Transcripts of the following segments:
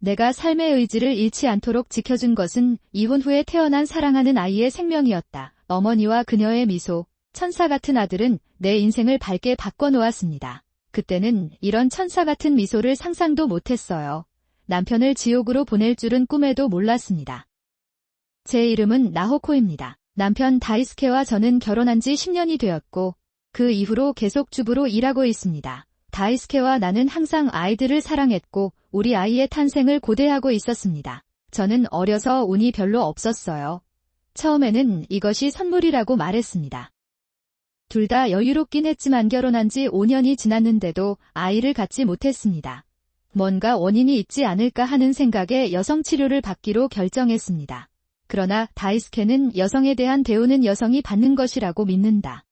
내가 삶의 의지를 잃지 않도록 지켜준 것은 이혼 후에 태어난 사랑하는 아이의 생명이었다. 어머니와 그녀의 미소, 천사 같은 아들은 내 인생을 밝게 바꿔놓았습니다. 그때는 이런 천사 같은 미소를 상상도 못했어요. 남편을 지옥으로 보낼 줄은 꿈에도 몰랐습니다. 제 이름은 나호코입니다. 남편 다이스케와 저는 결혼한 지 10년이 되었고 그 이후로 계속 주부로 일하고 있습니다. 다이스케와 나는 항상 아이들을 사랑했고 우리 아이의 탄생을 고대하고 있었습니다. 저는 어려서 운이 별로 없었어요. 처음에는 이것이 선물이라고 말했습니다. 둘 다 여유롭긴 했지만 결혼한 지 5년이 지났는데도 아이를 갖지 못했습니다. 뭔가 원인이 있지 않을까 하는 생각에 여성치료를 받기로 결정했습니다. 그러나 다이스케는 여성에 대한 대우는 여성이 받는 것이라고 믿는다.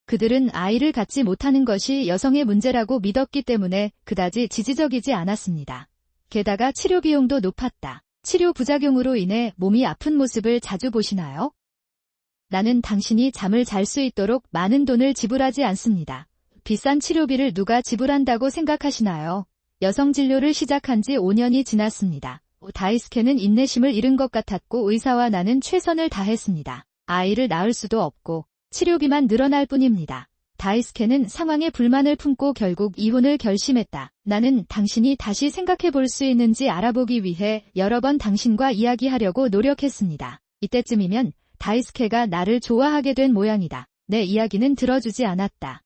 그들은 아이를 갖지 못하는 것이 여성의 문제라고 믿었기 때문에 그다지 지지적이지 않았습니다. 게다가 치료 비용도 높았다. 치료 부작용으로 인해 몸이 아픈 모습을 자주 보시나요? 나는 당신이 잠을 잘 수 있도록 많은 돈을 지불하지 않습니다. 비싼 치료비를 누가 지불한다고 생각하시나요? 여성 진료를 시작한 지 5년이 지났습니다. 다이스케는 인내심을 잃은 것 같았고 의사와 나는 최선을 다했습니다. 아이를 낳을 수도 없고 치료비만 늘어날 뿐입니다. 다이스케는 상황에 불만을 품고 결국 이혼을 결심했다. 나는 당신이 다시 생각해 볼 수 있는지 알아보기 위해 여러 번 당신과 이야기하려고 노력했습니다. 이때쯤이면 다이스케가 나를 좋아하게 된 모양이다. 내 이야기는 들어주지 않았다.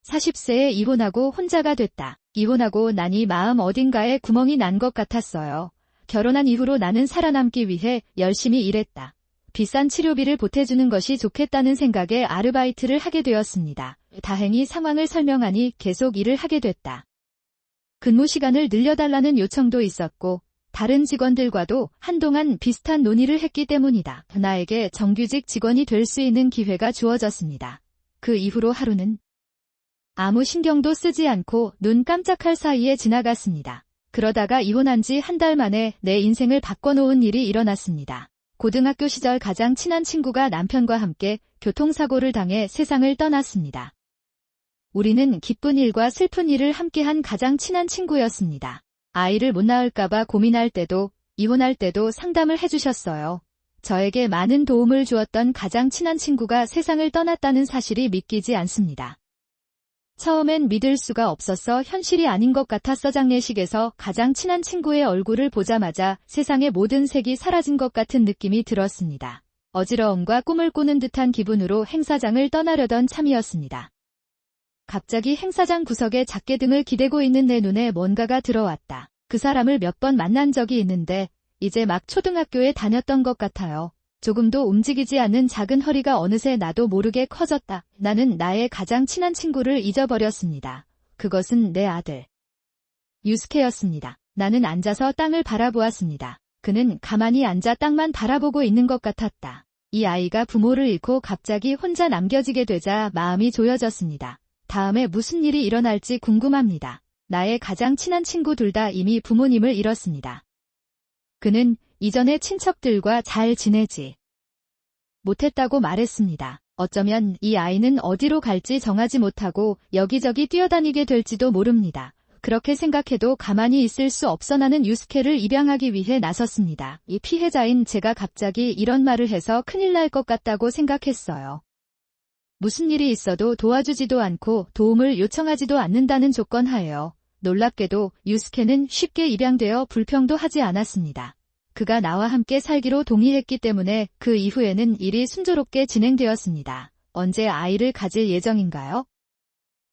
40세에 이혼하고 혼자가 됐다. 이혼하고 나니 마음 어딘가에 구멍이 난 것 같았어요. 결혼한 이후로 나는 살아남기 위해 열심히 일했다. 비싼 치료비를 보태주는 것이 좋겠다는 생각에 아르바이트를 하게 되었습니다. 다행히 상황을 설명하니 계속 일을 하게 됐다. 근무 시간을 늘려달라는 요청도 있었고 다른 직원들과도 한동안 비슷한 논의를 했기 때문이다. 나에게 정규직 직원이 될 수 있는 기회가 주어졌습니다. 그 이후로 하루는 아무 신경도 쓰지 않고 눈 깜짝할 사이에 지나갔습니다. 그러다가 이혼한 지 한 달 만에 내 인생을 바꿔놓은 일이 일어났습니다. 고등학교 시절 가장 친한 친구가 남편과 함께 교통사고를 당해 세상을 떠났습니다. 우리는 기쁜 일과 슬픈 일을 함께한 가장 친한 친구였습니다. 아이를 못 낳을까봐 고민할 때도 이혼할 때도 상담을 해주셨어요. 저에게 많은 도움을 주었던 가장 친한 친구가 세상을 떠났다는 사실이 믿기지 않습니다. 처음엔 믿을 수가 없어서 현실이 아닌 것 같았어. 장례식에서 가장 친한 친구의 얼굴을 보자마자 세상의 모든 색이 사라진 것 같은 느낌이 들었습니다. 어지러움과 꿈을 꾸는 듯한 기분으로 행사장을 떠나려던 참이었습니다. 갑자기 행사장 구석에 작게등을 기대고 있는 내 눈에 뭔가가 들어왔다. 그 사람을 몇 번 만난 적이 있는데 이제 막 초등학교에 다녔던 것 같아요. 조금도 움직이지 않는 작은 허리가 어느새 나도 모르게 커졌다. 나는 나의 가장 친한 친구를 잊어버렸습니다. 그것은 내 아들 유스케였습니다. 나는 앉아서 땅을 바라보았습니다. 그는 가만히 앉아 땅만 바라보고 있는 것 같았다. 이 아이가 부모를 잃고 갑자기 혼자 남겨지게 되자 마음이 조여졌습니다. 다음에 무슨 일이 일어날지 궁금합니다. 나의 가장 친한 친구 둘 다 이미 부모님을 잃었습니다. 그는 이전에 친척들과 잘 지내지 못했다고 말했습니다. 어쩌면 이 아이는 어디로 갈지 정하지 못하고 여기저기 뛰어다니게 될지도 모릅니다. 그렇게 생각해도 가만히 있을 수 없어 나는 유스케를 입양하기 위해 나섰습니다. 이 피해자인 제가 갑자기 이런 말을 해서 큰일 날 것 같다고 생각했어요. 무슨 일이 있어도 도와주지도 않고 도움을 요청하지도 않는다는 조건 하에요. 놀랍게도 유스케는 쉽게 입양되어 불평도 하지 않았습니다. 그가 나와 함께 살기로 동의했기 때문에 그 이후에는 일이 순조롭게 진행되었습니다. 언제 아이를 가질 예정인가요?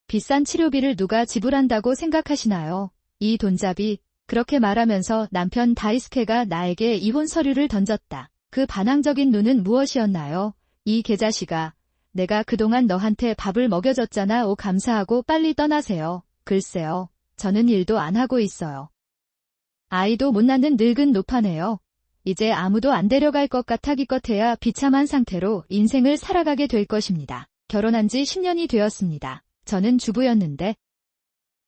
비싼 치료비를 누가 지불한다고 생각하시나요? 이 돈잡이. 그렇게 말하면서 남편 다이스케가 나에게 이혼 서류를 던졌다. 그 반항적인 눈은 무엇이었나요? 이 개자식아. 내가 그동안 너한테 밥을 먹여줬잖아. 오 감사하고 빨리 떠나세요. 글쎄요. 저는 일도 안 하고 있어요. 아이도 못 낳는 늙은 노파네요. 이제 아무도 안 데려갈 것 같아 기껏해야 비참한 상태로 인생을 살아가게 될 것입니다. 결혼한 지 10년이 되었습니다. 저는 주부였는데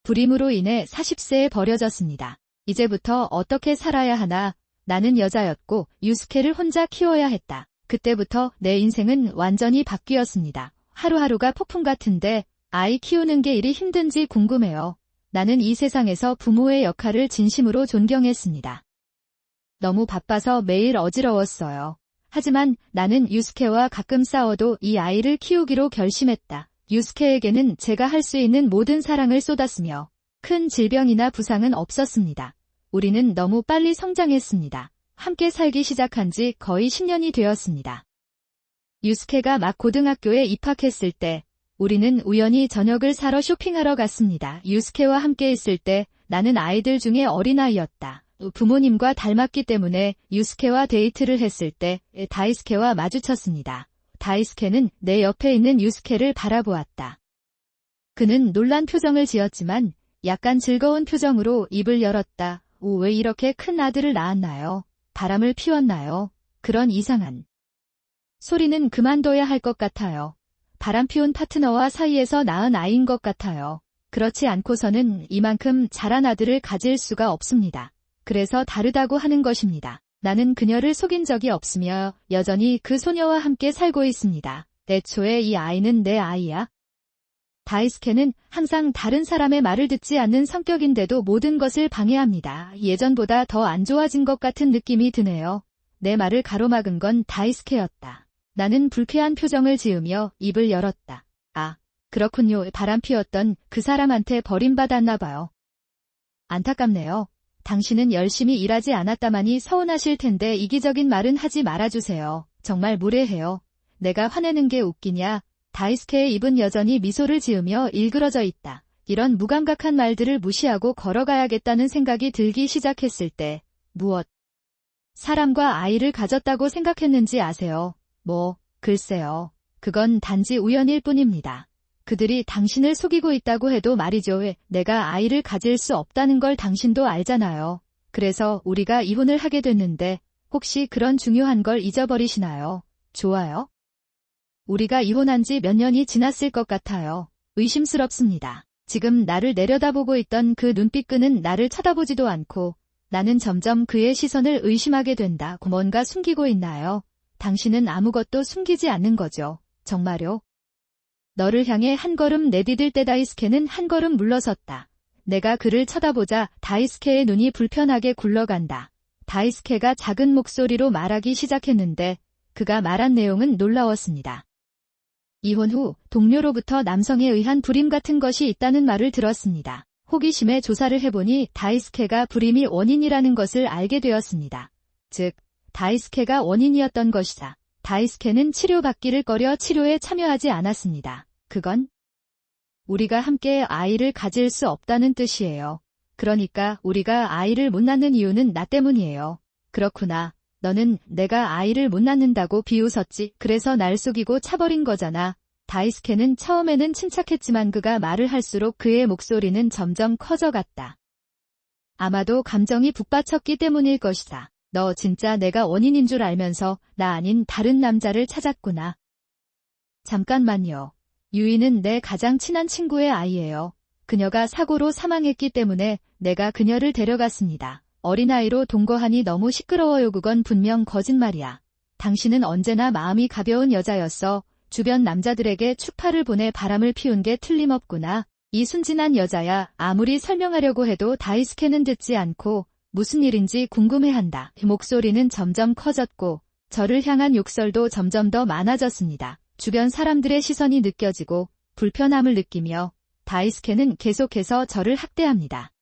불임으로 인해 40세에 버려졌습니다. 이제부터 어떻게 살아야 하나. 나는 여자였고 유스케를 혼자 키워야 했다. 그때부터 내 인생은 완전히 바뀌었습니다. 하루하루가 폭풍 같은데 아이 키우는 게 이리 힘든지 궁금해요. 나는 이 세상에서 부모의 역할을 진심으로 존경했습니다. 너무 바빠서 매일 어지러웠어요. 하지만 나는 유스케와 가끔 싸워도 이 아이를 키우기로 결심했다. 유스케에게는 제가 할 수 있는 모든 사랑을 쏟았으며 큰 질병이나 부상은 없었습니다. 우리는 너무 빨리 성장했습니다. 함께 살기 시작한 지 거의 10년이 되었습니다. 유스케가 막 고등학교에 입학했을 때 우리는 우연히 저녁을 사러 쇼핑하러 갔습니다. 유스케와 함께 있을 때 나는 아이들 중에 어린아이였다. 부모님과 닮았기 때문에 유스케와 데이트를 했을 때 다이스케와 마주쳤습니다. 다이스케는 내 옆에 있는 유스케를 바라보았다. 그는 놀란 표정을 지었지만 약간 즐거운 표정으로 입을 열었다. 왜 이렇게 큰 아들을 낳았나요? 바람을 피웠나요? 그런 이상한 소리는 그만둬야 할 것 같아요. 바람 피운 파트너와 사이에서 낳은 아이인 것 같아요. 그렇지 않고서는 이만큼 자란 아들을 가질 수가 없습니다. 그래서 다르다고 하는 것입니다. 나는 그녀를 속인 적이 없으며 여전히 그 소녀와 함께 살고 있습니다. 애초에 이 아이는 내 아이야. 다이스케는 항상 다른 사람의 말을 듣지 않는 성격인데도 모든 것을 방해합니다. 예전보다 더 안 좋아진 것 같은 느낌이 드네요. 내 말을 가로막은 건 다이스케였다. 나는 불쾌한 표정을 지으며 입을 열었다. 아, 그렇군요. 바람 피웠던 그 사람한테 버림받았나 봐요. 안타깝네요. 당신은 열심히 일하지 않았다마니 서운하실 텐데 이기적인 말은 하지 말아주세요. 정말 무례해요. 내가 화내는 게 웃기냐? 다이스케의 입은 여전히 미소를 지으며 일그러져 있다. 이런 무감각한 말들을 무시하고 걸어가야겠다는 생각이 들기 시작했을 때 무엇? 사람과 아이를 가졌다고 생각했는지 아세요? 글쎄요. 그건 단지 우연일 뿐입니다. 그들이 당신을 속이고 있다고 해도 말이죠. 내가 아이를 가질 수 없다는 걸 당신도 알잖아요. 그래서 우리가 이혼을 하게 됐는데 혹시 그런 중요한 걸 잊어버리시나요? 좋아요. 우리가 이혼한 지 몇 년이 지났을 것 같아요. 의심스럽습니다. 지금 나를 내려다보고 있던 그 눈빛끈은 나를 쳐다보지도 않고 나는 점점 그의 시선을 의심하게 된다. 뭔가 숨기고 있나요? 당신은 아무것도 숨기지 않는 거죠. 정말요? 너를 향해 한 걸음 내디딜 때 다이스케는 한 걸음 물러섰다. 내가 그를 쳐다보자 다이스케의 눈이 불편하게 굴러간다. 다이스케가 작은 목소리로 말하기 시작했는데 그가 말한 내용은 놀라웠습니다. 이혼 후 동료로부터 남성에 의한 불임 같은 것이 있다는 말을 들었습니다. 호기심에 조사를 해보니 다이스케가 불임이 원인이라는 것을 알게 되었습니다. 즉, 다이스케가 원인이었던 것이다. 다이스케는 치료받기를 꺼려 치료에 참여하지 않았습니다. 그건 우리가 함께 아이를 가질 수 없다는 뜻이에요. 그러니까 우리가 아이를 못 낳는 이유는 나 때문이에요. 그렇구나. 너는 내가 아이를 못 낳는다고 비웃었지. 그래서 날 속이고 차버린 거잖아. 다이스케는 처음에는 침착했지만 그가 말을 할수록 그의 목소리는 점점 커져갔다. 아마도 감정이 북받쳤기 때문일 것이다. 너 진짜 내가 원인인 줄 알면서 나 아닌 다른 남자를 찾았구나. 잠깐만요. 유이는 내 가장 친한 친구의 아이예요. 그녀가 사고로 사망했기 때문에 내가 그녀를 데려갔습니다. 어린아이로 동거하니 너무 시끄러워요. 그건 분명 거짓말이야. 당신은 언제나 마음이 가벼운 여자였어. 주변 남자들에게 추파를 보내 바람을 피운 게 틀림없구나. 이 순진한 여자야. 아무리 설명하려고 해도 다이스케는 듣지 않고 무슨 일인지 궁금해한다. 목소리는 점점 커졌고 저를 향한 욕설도 점점 더 많아졌습니다. 주변 사람들의 시선이 느껴지고 불편함을 느끼며 다이스케는 계속해서 저를 학대합니다.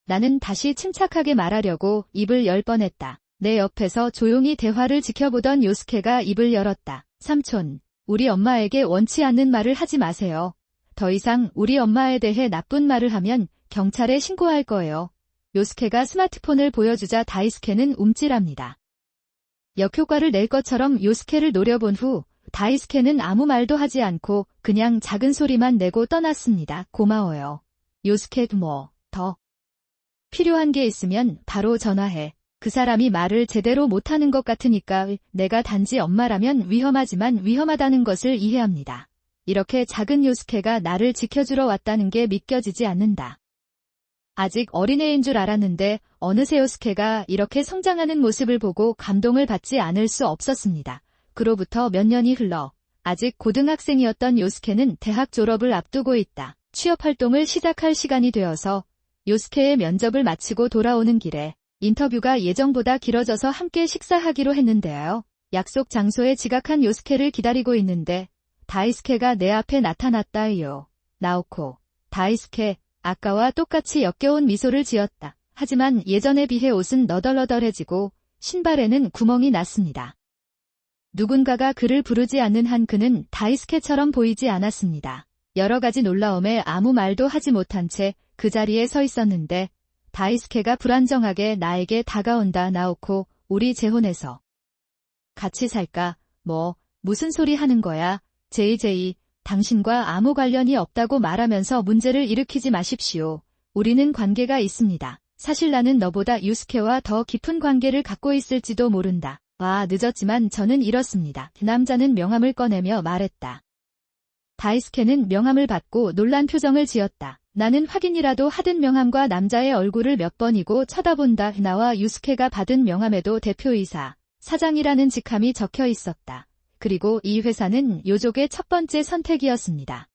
나는 다시 침착하게 말하려고 입을 열 뻔했다. 내 옆에서 조용히 대화를 지켜보던 요스케가 입을 열었다. 삼촌, 우리 엄마에게 원치 않는 말을 하지 마세요. 더 이상 우리 엄마에 대해 나쁜 말을 하면 경찰에 신고할 거예요. 요스케가 스마트폰을 보여주자 다이스케는 움찔합니다. 역효과를 낼 것처럼 요스케를 노려본 후 다이스케는 아무 말도 하지 않고 그냥 작은 소리만 내고 떠났습니다. 고마워요. 요스케, 더 필요한 게 있으면 바로 전화해. 그 사람이 말을 제대로 못하는 것 같으니까 내가 단지 엄마라면 위험하지만 위험하다는 것을 이해합니다. 이렇게 작은 요스케가 나를 지켜주러 왔다는 게 믿겨지지 않는다. 아직 어린애인 줄 알았는데 어느새 요스케가 이렇게 성장하는 모습을 보고 감동을 받지 않을 수 없었습니다. 그로부터 몇 년이 흘러 아직 고등학생이었던 요스케는 대학 졸업을 앞두고 있다. 취업활동을 시작할 시간이 되어서 요스케의 면접을 마치고 돌아오는 길에 인터뷰가 예정보다 길어져서 함께 식사하기로 했는데요. 약속 장소에 지각한 요스케를 기다리고 있는데 다이스케가 내 앞에 나타났다요. 나오코. 다이스케, 아까와 똑같이 역겨운 미소를 지었다. 하지만 예전에 비해 옷은 너덜너덜해지고 신발에는 구멍이 났습니다. 누군가가 그를 부르지 않는 한 그는 다이스케처럼 보이지 않았습니다. 여러 가지 놀라움에 아무 말도 하지 못한 채 그 자리에 서 있었는데 다이스케가 불안정하게 나에게 다가온다. 나오코, 우리 재혼해서 같이 살까? 무슨 소리 하는 거야? JJ, 당신과 아무 관련이 없다고 말하면서 문제를 일으키지 마십시오. 우리는 관계가 있습니다. 사실 나는 너보다 유스케와 더 깊은 관계를 갖고 있을지도 모른다. 늦었지만 저는 이렇습니다. 남자는 명함을 꺼내며 말했다. 다이스케는 명함을 받고 놀란 표정을 지었다. 나는 확인이라도 하듯 명함과 남자의 얼굴을 몇 번이고 쳐다본다. 나와 유스케가 받은 명함에도 대표이사, 사장이라는 직함이 적혀 있었다. 그리고 이 회사는 요족의 첫 번째 선택이었습니다.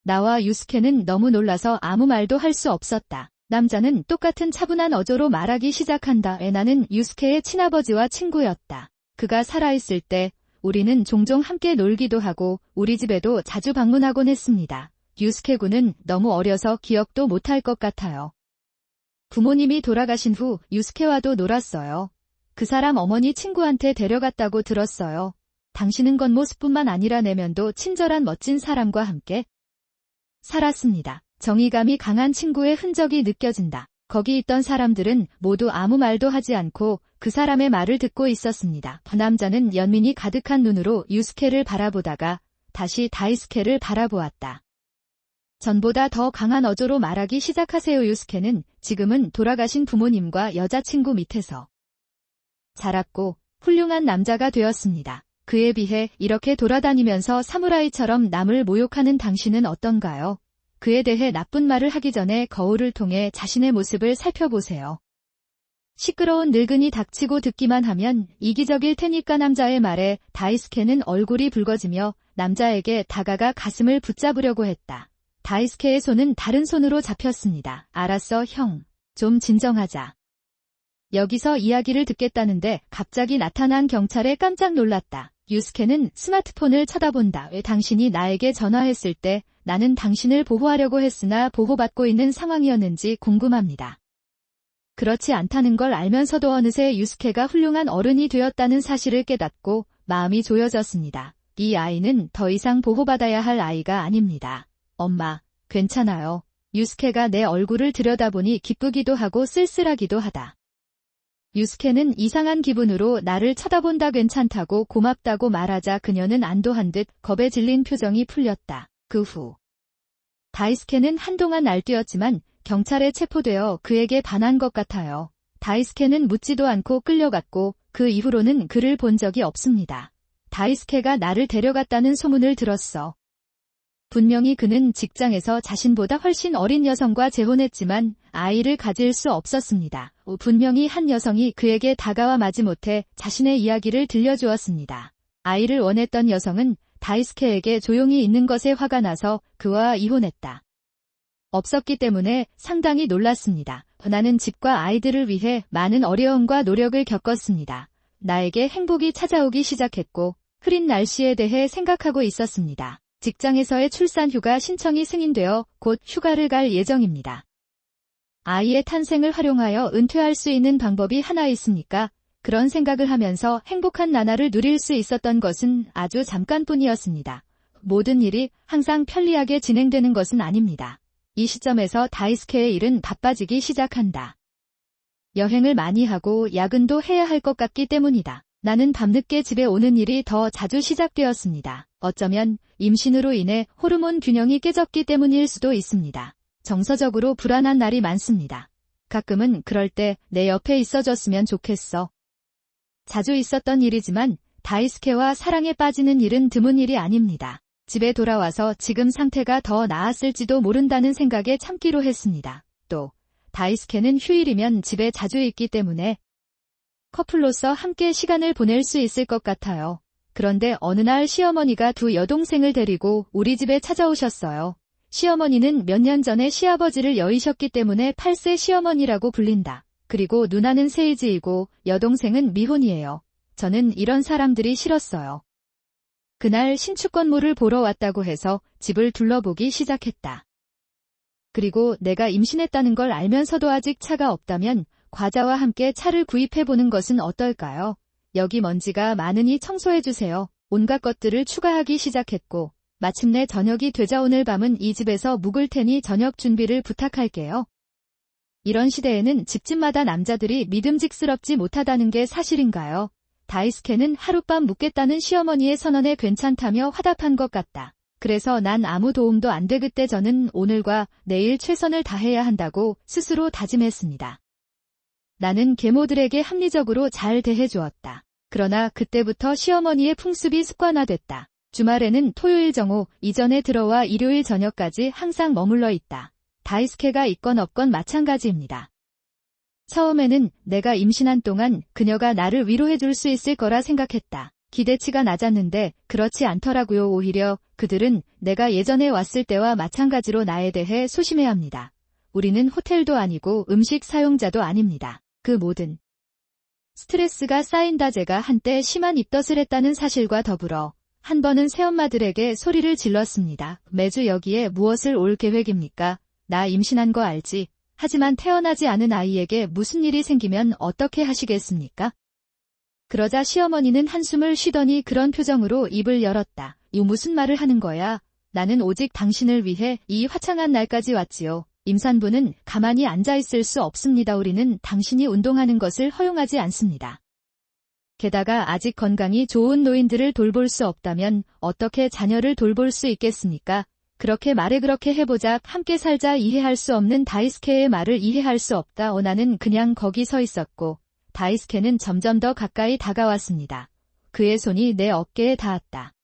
나와 유스케는 너무 놀라서 아무 말도 할 수 없었다. 남자는 똑같은 차분한 어조로 말하기 시작한다. 나는 유스케의 친아버지와 친구였다. 그가 살아있을 때 우리는 종종 함께 놀기도 하고 우리 집에도 자주 방문하곤 했습니다. 유스케 군은 너무 어려서 기억도 못할 것 같아요. 부모님이 돌아가신 후 유스케와도 놀았어요. 그 사람 어머니 친구한테 데려갔다고 들었어요. 당신은 겉모습뿐만 아니라 내면도 친절한 멋진 사람과 함께 살았습니다. 정의감이 강한 친구의 흔적이 느껴진다. 거기 있던 사람들은 모두 아무 말도 하지 않고 그 사람의 말을 듣고 있었습니다. 남자는 연민이 가득한 눈으로 유스케를 바라보다가 다시 다이스케를 바라보았다. 전보다 더 강한 어조로 말하기 시작하세요. 유스케는 지금은 돌아가신 부모님과 여자친구 밑에서 자랐고 훌륭한 남자가 되었습니다. 그에 비해 이렇게 돌아다니면서 사무라이처럼 남을 모욕하는 당신은 어떤가요? 그에 대해 나쁜 말을 하기 전에 거울을 통해 자신의 모습을 살펴보세요. 시끄러운 늙은이 닥치고 듣기만 하면 이기적일 테니까. 남자의 말에 다이스케는 얼굴이 붉어지며 남자에게 다가가 가슴을 붙잡으려고 했다. 다이스케의 손은 다른 손으로 잡혔습니다. 알았어, 형. 좀 진정하자. 여기서 이야기를 듣겠다는데 갑자기 나타난 경찰에 깜짝 놀랐다. 유스케는 스마트폰을 쳐다본다. 왜 당신이 나에게 전화했을 때 나는 당신을 보호하려고 했으나 보호받고 있는 상황이었는지 궁금합니다. 그렇지 않다는 걸 알면서도 어느새 유스케가 훌륭한 어른이 되었다는 사실을 깨닫고 마음이 조여졌습니다. 이 아이는 더 이상 보호받아야 할 아이가 아닙니다. 엄마, 괜찮아요. 유스케가 내 얼굴을 들여다보니 기쁘기도 하고 쓸쓸하기도 하다. 유스케는 이상한 기분으로 나를 쳐다본다. 괜찮다고 고맙다고 말하자 그녀는 안도한 듯 겁에 질린 표정이 풀렸다. 그 후 다이스케는 한동안 날뛰었지만 경찰에 체포되어 그에게 반한 것 같아요. 다이스케는 묻지도 않고 끌려갔고 그 이후로는 그를 본 적이 없습니다. 다이스케가 나를 데려갔다는 소문을 들었어. 분명히 그는 직장에서 자신보다 훨씬 어린 여성과 재혼했지만 아이를 가질 수 없었습니다. 분명히 한 여성이 그에게 다가와 마지못해 자신의 이야기를 들려주었습니다. 아이를 원했던 여성은 다이스케에게 조용히 있는 것에 화가 나서 그와 이혼했다. 없었기 때문에 상당히 놀랐습니다. 나는 집과 아이들을 위해 많은 어려움과 노력을 겪었습니다. 나에게 행복이 찾아오기 시작했고 흐린 날씨에 대해 생각하고 있었습니다. 직장에서의 출산휴가 신청이 승인되어 곧 휴가를 갈 예정입니다. 아이의 탄생을 활용하여 은퇴할 수 있는 방법이 하나 있습니까? 그런 생각을 하면서 행복한 나날을 누릴 수 있었던 것은 아주 잠깐뿐이었습니다. 모든 일이 항상 편리하게 진행되는 것은 아닙니다. 이 시점에서 다이스케의 일은 바빠지기 시작한다. 여행을 많이 하고 야근도 해야 할 것 같기 때문이다. 나는 밤늦게 집에 오는 일이 더 자주 시작되었습니다. 어쩌면 임신으로 인해 호르몬 균형이 깨졌기 때문일 수도 있습니다. 정서적으로 불안한 날이 많습니다. 가끔은 그럴 때 내 옆에 있어줬으면 좋겠어. 자주 있었던 일이지만 다이스케와 사랑에 빠지는 일은 드문 일이 아닙니다. 집에 돌아와서 지금 상태가 더 나았을지도 모른다는 생각에 참기로 했습니다. 또 다이스케는 휴일이면 집에 자주 있기 때문에 커플로서 함께 시간을 보낼 수 있을 것 같아요. 그런데 어느 날 시어머니가 두 여동생을 데리고 우리 집에 찾아오셨어요. 시어머니는 몇 년 전에 시아버지를 여의셨기 때문에 8세 시어머니라고 불린다. 그리고 누나는 세이지이고 여동생은 미혼이에요. 저는 이런 사람들이 싫었어요. 그날 신축 건물을 보러 왔다고 해서 집을 둘러보기 시작했다. 그리고 내가 임신했다는 걸 알면서도 아직 차가 없다면 과자와 함께 차를 구입해보는 것은 어떨까요? 여기 먼지가 많으니 청소해주세요. 온갖 것들을 추가하기 시작했고 마침내 저녁이 되자 오늘 밤은 이 집에서 묵을 테니 저녁 준비를 부탁할게요. 이런 시대에는 집집마다 남자들이 믿음직스럽지 못하다는 게 사실인가요? 다이스케는 하룻밤 묵겠다는 시어머니의 선언에 괜찮다며 화답한 것 같다. 그래서 난 아무 도움도 안 돼. 그때 저는 오늘과 내일 최선을 다해야 한다고 스스로 다짐했습니다. 나는 계모들에게 합리적으로 잘 대해주었다. 그러나 그때부터 시어머니의 풍습이 습관화됐다. 주말에는 토요일 정오 이전에 들어와 일요일 저녁까지 항상 머물러 있다. 다이스케가 있건 없건 마찬가지입니다. 처음에는 내가 임신한 동안 그녀가 나를 위로해줄 수 있을 거라 생각했다. 기대치가 낮았는데 그렇지 않더라고요. 오히려 그들은 내가 예전에 왔을 때와 마찬가지로 나에 대해 소심해합니다. 우리는 호텔도 아니고 음식 사용자도 아닙니다. 그 모든 스트레스가 쌓인다. 제가 한때 심한 입덧을 했다는 사실과 더불어 한 번은 새엄마들에게 소리를 질렀습니다. 매주 여기에 무엇을 올 계획입니까? 나 임신한 거 알지? 하지만 태어나지 않은 아이에게 무슨 일이 생기면 어떻게 하시겠습니까? 그러자 시어머니는 한숨을 쉬더니 그런 표정으로 입을 열었다. 이 무슨 말을 하는 거야? 나는 오직 당신을 위해 이 화창한 날까지 왔지요. 임산부는 가만히 앉아있을 수 없습니다. 우리는 당신이 운동하는 것을 허용하지 않습니다. 게다가 아직 건강이 좋은 노인들을 돌볼 수 없다면 어떻게 자녀를 돌볼 수 있겠습니까? 그렇게 말해. 그렇게 해보자. 함께 살자. 이해할 수 없는 다이스케의 말을 이해할 수 없다. 나는 그냥 거기 서 있었고 다이스케는 점점 더 가까이 다가왔습니다. 그의 손이 내 어깨에 닿았다.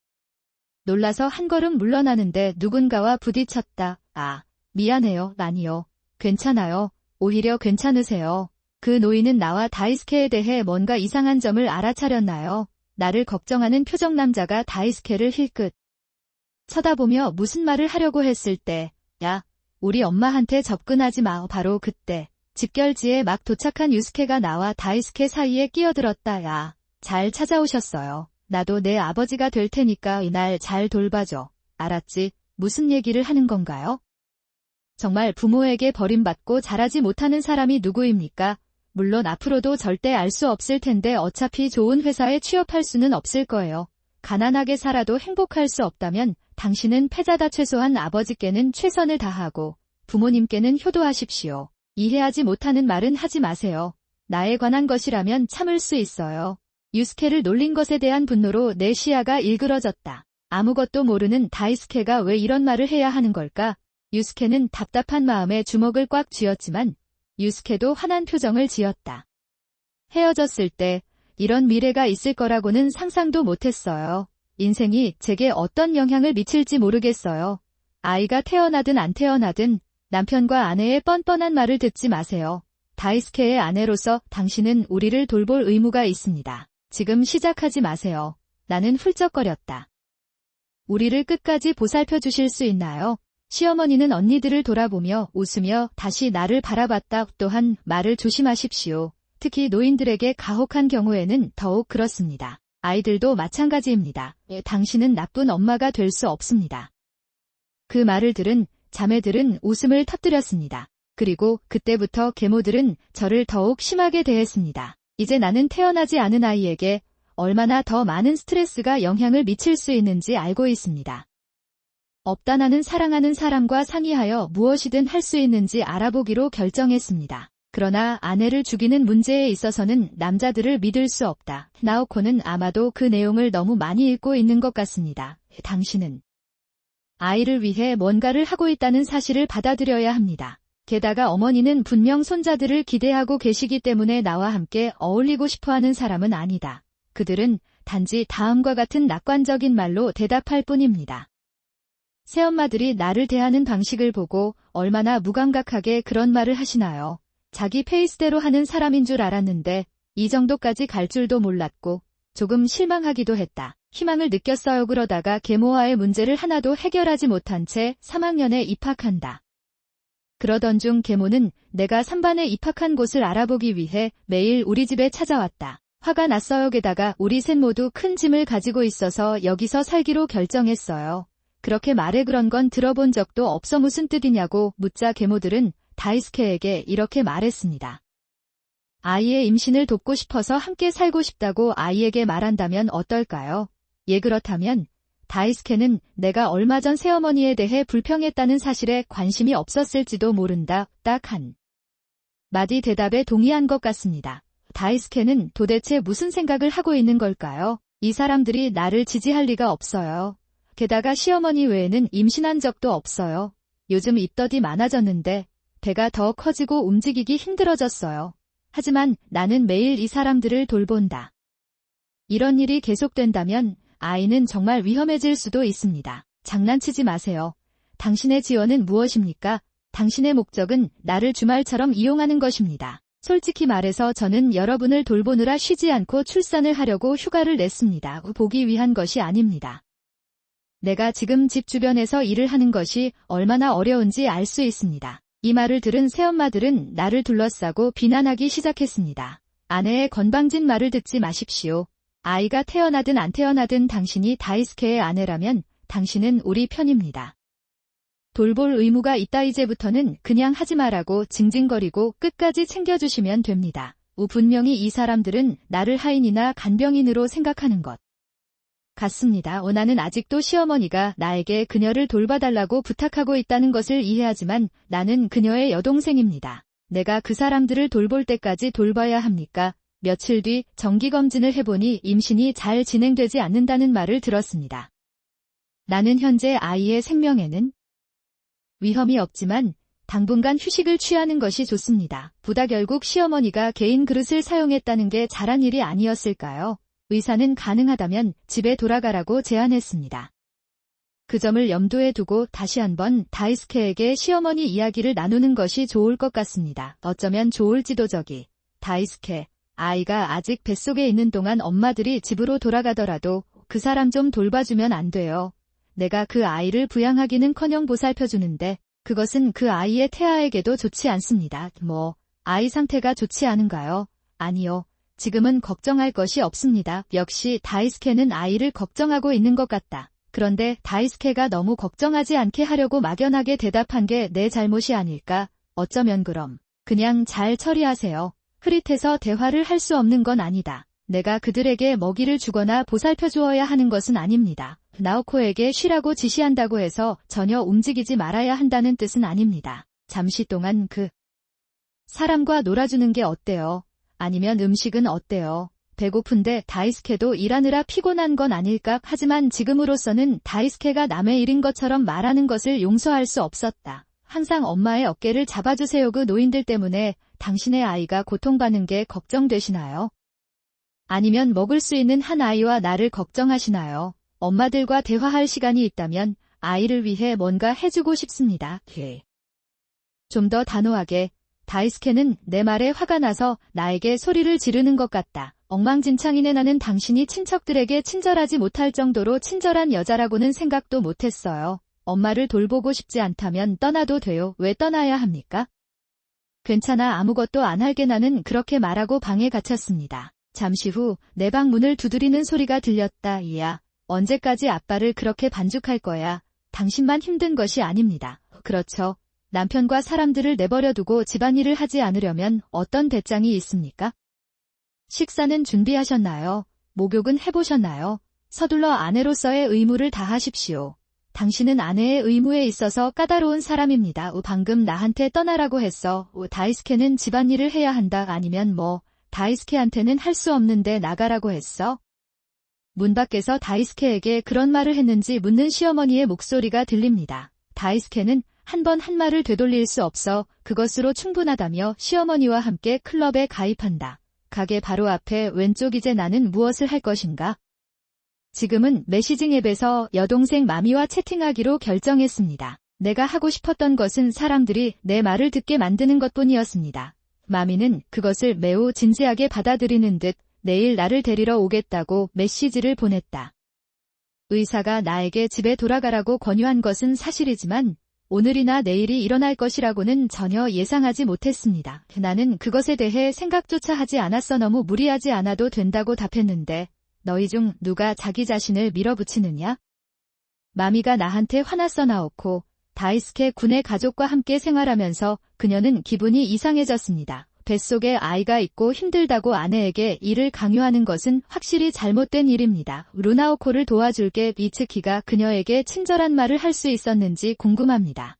놀라서 한 걸음 물러나는데 누군가와 부딪혔다. 아, 미안해요. 아니요. 괜찮아요. 오히려 괜찮으세요. 그 노인은 나와 다이스케에 대해 뭔가 이상한 점을 알아차렸나요? 나를 걱정하는 표정. 남자가 다이스케를 힐끗 쳐다보며 무슨 말을 하려고 했을 때, 야, 우리 엄마한테 접근하지 마. 바로 그때 집결지에 막 도착한 유스케가 나와 다이스케 사이에 끼어들었다. 야, 잘 찾아오셨어요. 나도 내 아버지가 될 테니까 이날 잘 돌봐줘. 알았지? 무슨 얘기를 하는 건가요? 정말 부모에게 버림받고 자라지 못하는 사람이 누구입니까? 물론 앞으로도 절대 알 수 없을 텐데 어차피 좋은 회사에 취업할 수는 없을 거예요. 가난하게 살아도 행복할 수 없다면 당신은 패자다. 최소한 아버지께는 최선을 다하고 부모님께는 효도하십시오. 이해하지 못하는 말은 하지 마세요. 나에 관한 것이라면 참을 수 있어요. 유스케를 놀린 것에 대한 분노로 내 시야가 일그러졌다. 아무것도 모르는 다이스케가 왜 이런 말을 해야 하는 걸까? 유스케는 답답한 마음에 주먹을 꽉 쥐었지만 유스케도 화난 표정을 지었다. 헤어졌을 때 이런 미래가 있을 거라고는 상상도 못했어요. 인생이 제게 어떤 영향을 미칠지 모르겠어요. 아이가 태어나든 안 태어나든 남편과 아내의 뻔뻔한 말을 듣지 마세요. 다이스케의 아내로서 당신은 우리를 돌볼 의무가 있습니다. 지금 시작하지 마세요. 나는 훌쩍거렸다. 우리를 끝까지 보살펴 주실 수 있나요? 시어머니는 언니들을 돌아보며 웃으며 다시 나를 바라봤다. 또한 말을 조심하십시오. 특히 노인들에게 가혹한 경우에는 더욱 그렇습니다. 아이들도 마찬가지입니다. 당신은 나쁜 엄마가 될 수 없습니다. 그 말을 들은 자매들은 웃음을 터뜨렸습니다. 그리고 그때부터 계모들은 저를 더욱 심하게 대했습니다. 이제 나는 태어나지 않은 아이에게 얼마나 더 많은 스트레스가 영향을 미칠 수 있는지 알고 있습니다. 없다. 나는 사랑하는 사람과 상의하여 무엇이든 할 수 있는지 알아보기로 결정했습니다. 그러나 아내를 죽이는 문제에 있어서는 남자들을 믿을 수 없다. 나오코는 아마도 그 내용을 너무 많이 읽고 있는 것 같습니다. 당신은 아이를 위해 뭔가를 하고 있다는 사실을 받아들여야 합니다. 게다가 어머니는 분명 손자들을 기대하고 계시기 때문에 나와 함께 어울리고 싶어하는 사람은 아니다. 그들은 단지 다음과 같은 낙관적인 말로 대답할 뿐입니다. 새엄마들이 나를 대하는 방식을 보고 얼마나 무감각하게 그런 말을 하시나요? 자기 페이스대로 하는 사람인 줄 알았는데 이 정도까지 갈 줄도 몰랐고 조금 실망하기도 했다. 희망을 느꼈어요. 그러다가 계모와의 문제를 하나도 해결하지 못한 채 3학년에 입학한다. 그러던 중 계모는 내가 3반에 입학한 곳을 알아보기 위해 매일 우리 집에 찾아왔다. 화가 났어요. 게다가 우리 셋 모두 큰 짐을 가지고 있어서 여기서 살기로 결정했어요. 그렇게 말해. 그런 건 들어본 적도 없어. 무슨 뜻이냐고 묻자 계모들은 다이스케에게 이렇게 말했습니다. 아이의 임신을 돕고 싶어서 함께 살고 싶다고 아이에게 말한다면 어떨까요? 예, 그렇다면 다이스케는 내가 얼마 전 새어머니에 대해 불평했다는 사실에 관심이 없었을지도 모른다. 딱 한 마디 대답에 동의한 것 같습니다. 다이스케는 도대체 무슨 생각을 하고 있는 걸까요? 이 사람들이 나를 지지할 리가 없어요. 게다가 시어머니 외에는 임신한 적도 없어요. 요즘 입덧이 많아졌는데 배가 더 커지고 움직이기 힘들어졌어요. 하지만 나는 매일 이 사람들을 돌본다. 이런 일이 계속된다면 아이는 정말 위험해질 수도 있습니다. 장난치지 마세요. 당신의 지원은 무엇입니까? 당신의 목적은 나를 주말처럼 이용하는 것입니다. 솔직히 말해서 저는 여러분을 돌보느라 쉬지 않고 출산을 하려고 휴가를 냈습니다. 보기 위한 것이 아닙니다. 내가 지금 집 주변에서 일을 하는 것이 얼마나 어려운지 알 수 있습니다. 이 말을 들은 새엄마들은 나를 둘러싸고 비난하기 시작했습니다. 아내의 건방진 말을 듣지 마십시오. 아이가 태어나든 안 태어나든 당신이 다이스케의 아내라면 당신은 우리 편입니다. 돌볼 의무가 있다. 이제부터는 그냥 하지 말라고 징징거리고 끝까지 챙겨주시면 됩니다. 분명히 이 사람들은 나를 하인이나 간병인으로 생각하는 것 같습니다. 나는 아직도 시어머니가 나에게 그녀를 돌봐달라고 부탁하고 있다는 것을 이해하지만 나는 그녀의 여동생입니다. 내가 그 사람들을 돌볼 때까지 돌봐야 합니까? 며칠 뒤 정기검진을 해보니 임신이 잘 진행되지 않는다는 말을 들었습니다. 나는 현재 아이의 생명에는 위험이 없지만 당분간 휴식을 취하는 것이 좋습니다. 보다 결국 시어머니가 개인 그릇을 사용했다는 게 잘한 일이 아니었을까요? 의사는 가능하다면 집에 돌아가라고 제안했습니다. 그 점을 염두에 두고 다시 한번 다이스케에게 시어머니 이야기를 나누는 것이 좋을 것 같습니다. 어쩌면 좋을지도. 다이스케, 아이가 아직 뱃속에 있는 동안 엄마들이 집으로 돌아가더라도 그 사람 좀 돌봐주면 안 돼요. 내가 그 아이를 부양하기는커녕 보살펴주는데 그것은 그 아이의 태아에게도 좋지 않습니다. 아이 상태가 좋지 않은가요? 아니요. 지금은 걱정할 것이 없습니다. 역시 다이스케는 아이를 걱정하고 있는 것 같다. 그런데 다이스케가 너무 걱정하지 않게 하려고 막연하게 대답한 게 내 잘못이 아닐까? 어쩌면 그럼 그냥 잘 처리하세요. 흐릿해서 대화를 할 수 없는 건 아니다. 내가 그들에게 먹이를 주거나 보살펴 주어야 하는 것은 아닙니다. 나오코에게 쉬라고 지시한다고 해서 전혀 움직이지 말아야 한다는 뜻은 아닙니다. 잠시 동안 그 사람과 놀아주는 게 어때요? 아니면 음식은 어때요? 배고픈데 다이스케도 일하느라 피곤한 건 아닐까? 하지만 지금으로서는 다이스케가 남의 일인 것처럼 말하는 것을 용서할 수 없었다. 항상 엄마의 어깨를 잡아주세요. 그 노인들 때문에 당신의 아이가 고통받는 게 걱정되시나요? 아니면 먹을 수 있는 한 아이와 나를 걱정하시나요? 엄마들과 대화할 시간이 있다면 아이를 위해 뭔가 해주고 싶습니다. 좀 더 단호하게. 다이스케는 내 말에 화가 나서 나에게 소리를 지르는 것 같다. 엉망진창이네. 나는 당신이 친척들에게 친절하지 못할 정도로 친절한 여자라고는 생각도 못했어요. 엄마를 돌보고 싶지 않다면 떠나도 돼요. 왜 떠나야 합니까? 괜찮아. 아무것도 안 할게. 나는 그렇게 말하고 방에 갇혔습니다. 잠시 후 내 방 문을 두드리는 소리가 들렸다. 이야, 언제까지 아빠를 그렇게 반죽할 거야? 당신만 힘든 것이 아닙니다. 그렇죠. 남편과 사람들을 내버려두고 집안일을 하지 않으려면 어떤 배짱이 있습니까? 식사는 준비하셨나요? 목욕은 해보셨나요? 서둘러 아내로서의 의무를 다하십시오. 당신은 아내의 의무에 있어서 까다로운 사람입니다. 방금 나한테 떠나라고 했어. 다이스케는 집안일을 해야 한다. 아니면 다이스케한테는 할 수 없는데 나가라고 했어? 문 밖에서 다이스케에게 그런 말을 했는지 묻는 시어머니의 목소리가 들립니다. 다이스케는 한 번 한 말을 되돌릴 수 없어 그것으로 충분하다며 시어머니와 함께 클럽에 가입한다. 가게 바로 앞에 왼쪽. 이제 나는 무엇을 할 것인가? 지금은 메시징 앱에서 여동생 마미와 채팅하기로 결정했습니다. 내가 하고 싶었던 것은 사람들이 내 말을 듣게 만드는 것뿐이었습니다. 마미는 그것을 매우 진지하게 받아들이는 듯 내일 나를 데리러 오겠다고 메시지를 보냈다. 의사가 나에게 집에 돌아가라고 권유한 것은 사실이지만 오늘이나 내일이 일어날 것이라고는 전혀 예상하지 못했습니다. 나는 그것에 대해 생각조차 하지 않았어. 너무 무리하지 않아도 된다고 답했는데 너희 중 누가 자기 자신을 밀어붙이느냐? 마미가 나한테 화났어. 나오코 다이스케 군의 가족과 함께 생활하면서 그녀는 기분이 이상해졌습니다. 뱃속에 아이가 있고 힘들다고 아내에게 일을 강요하는 것은 확실히 잘못된 일입니다. 루나오코를 도와줄게. 미츠키가 그녀에게 친절한 말을 할 수 있었는지 궁금합니다.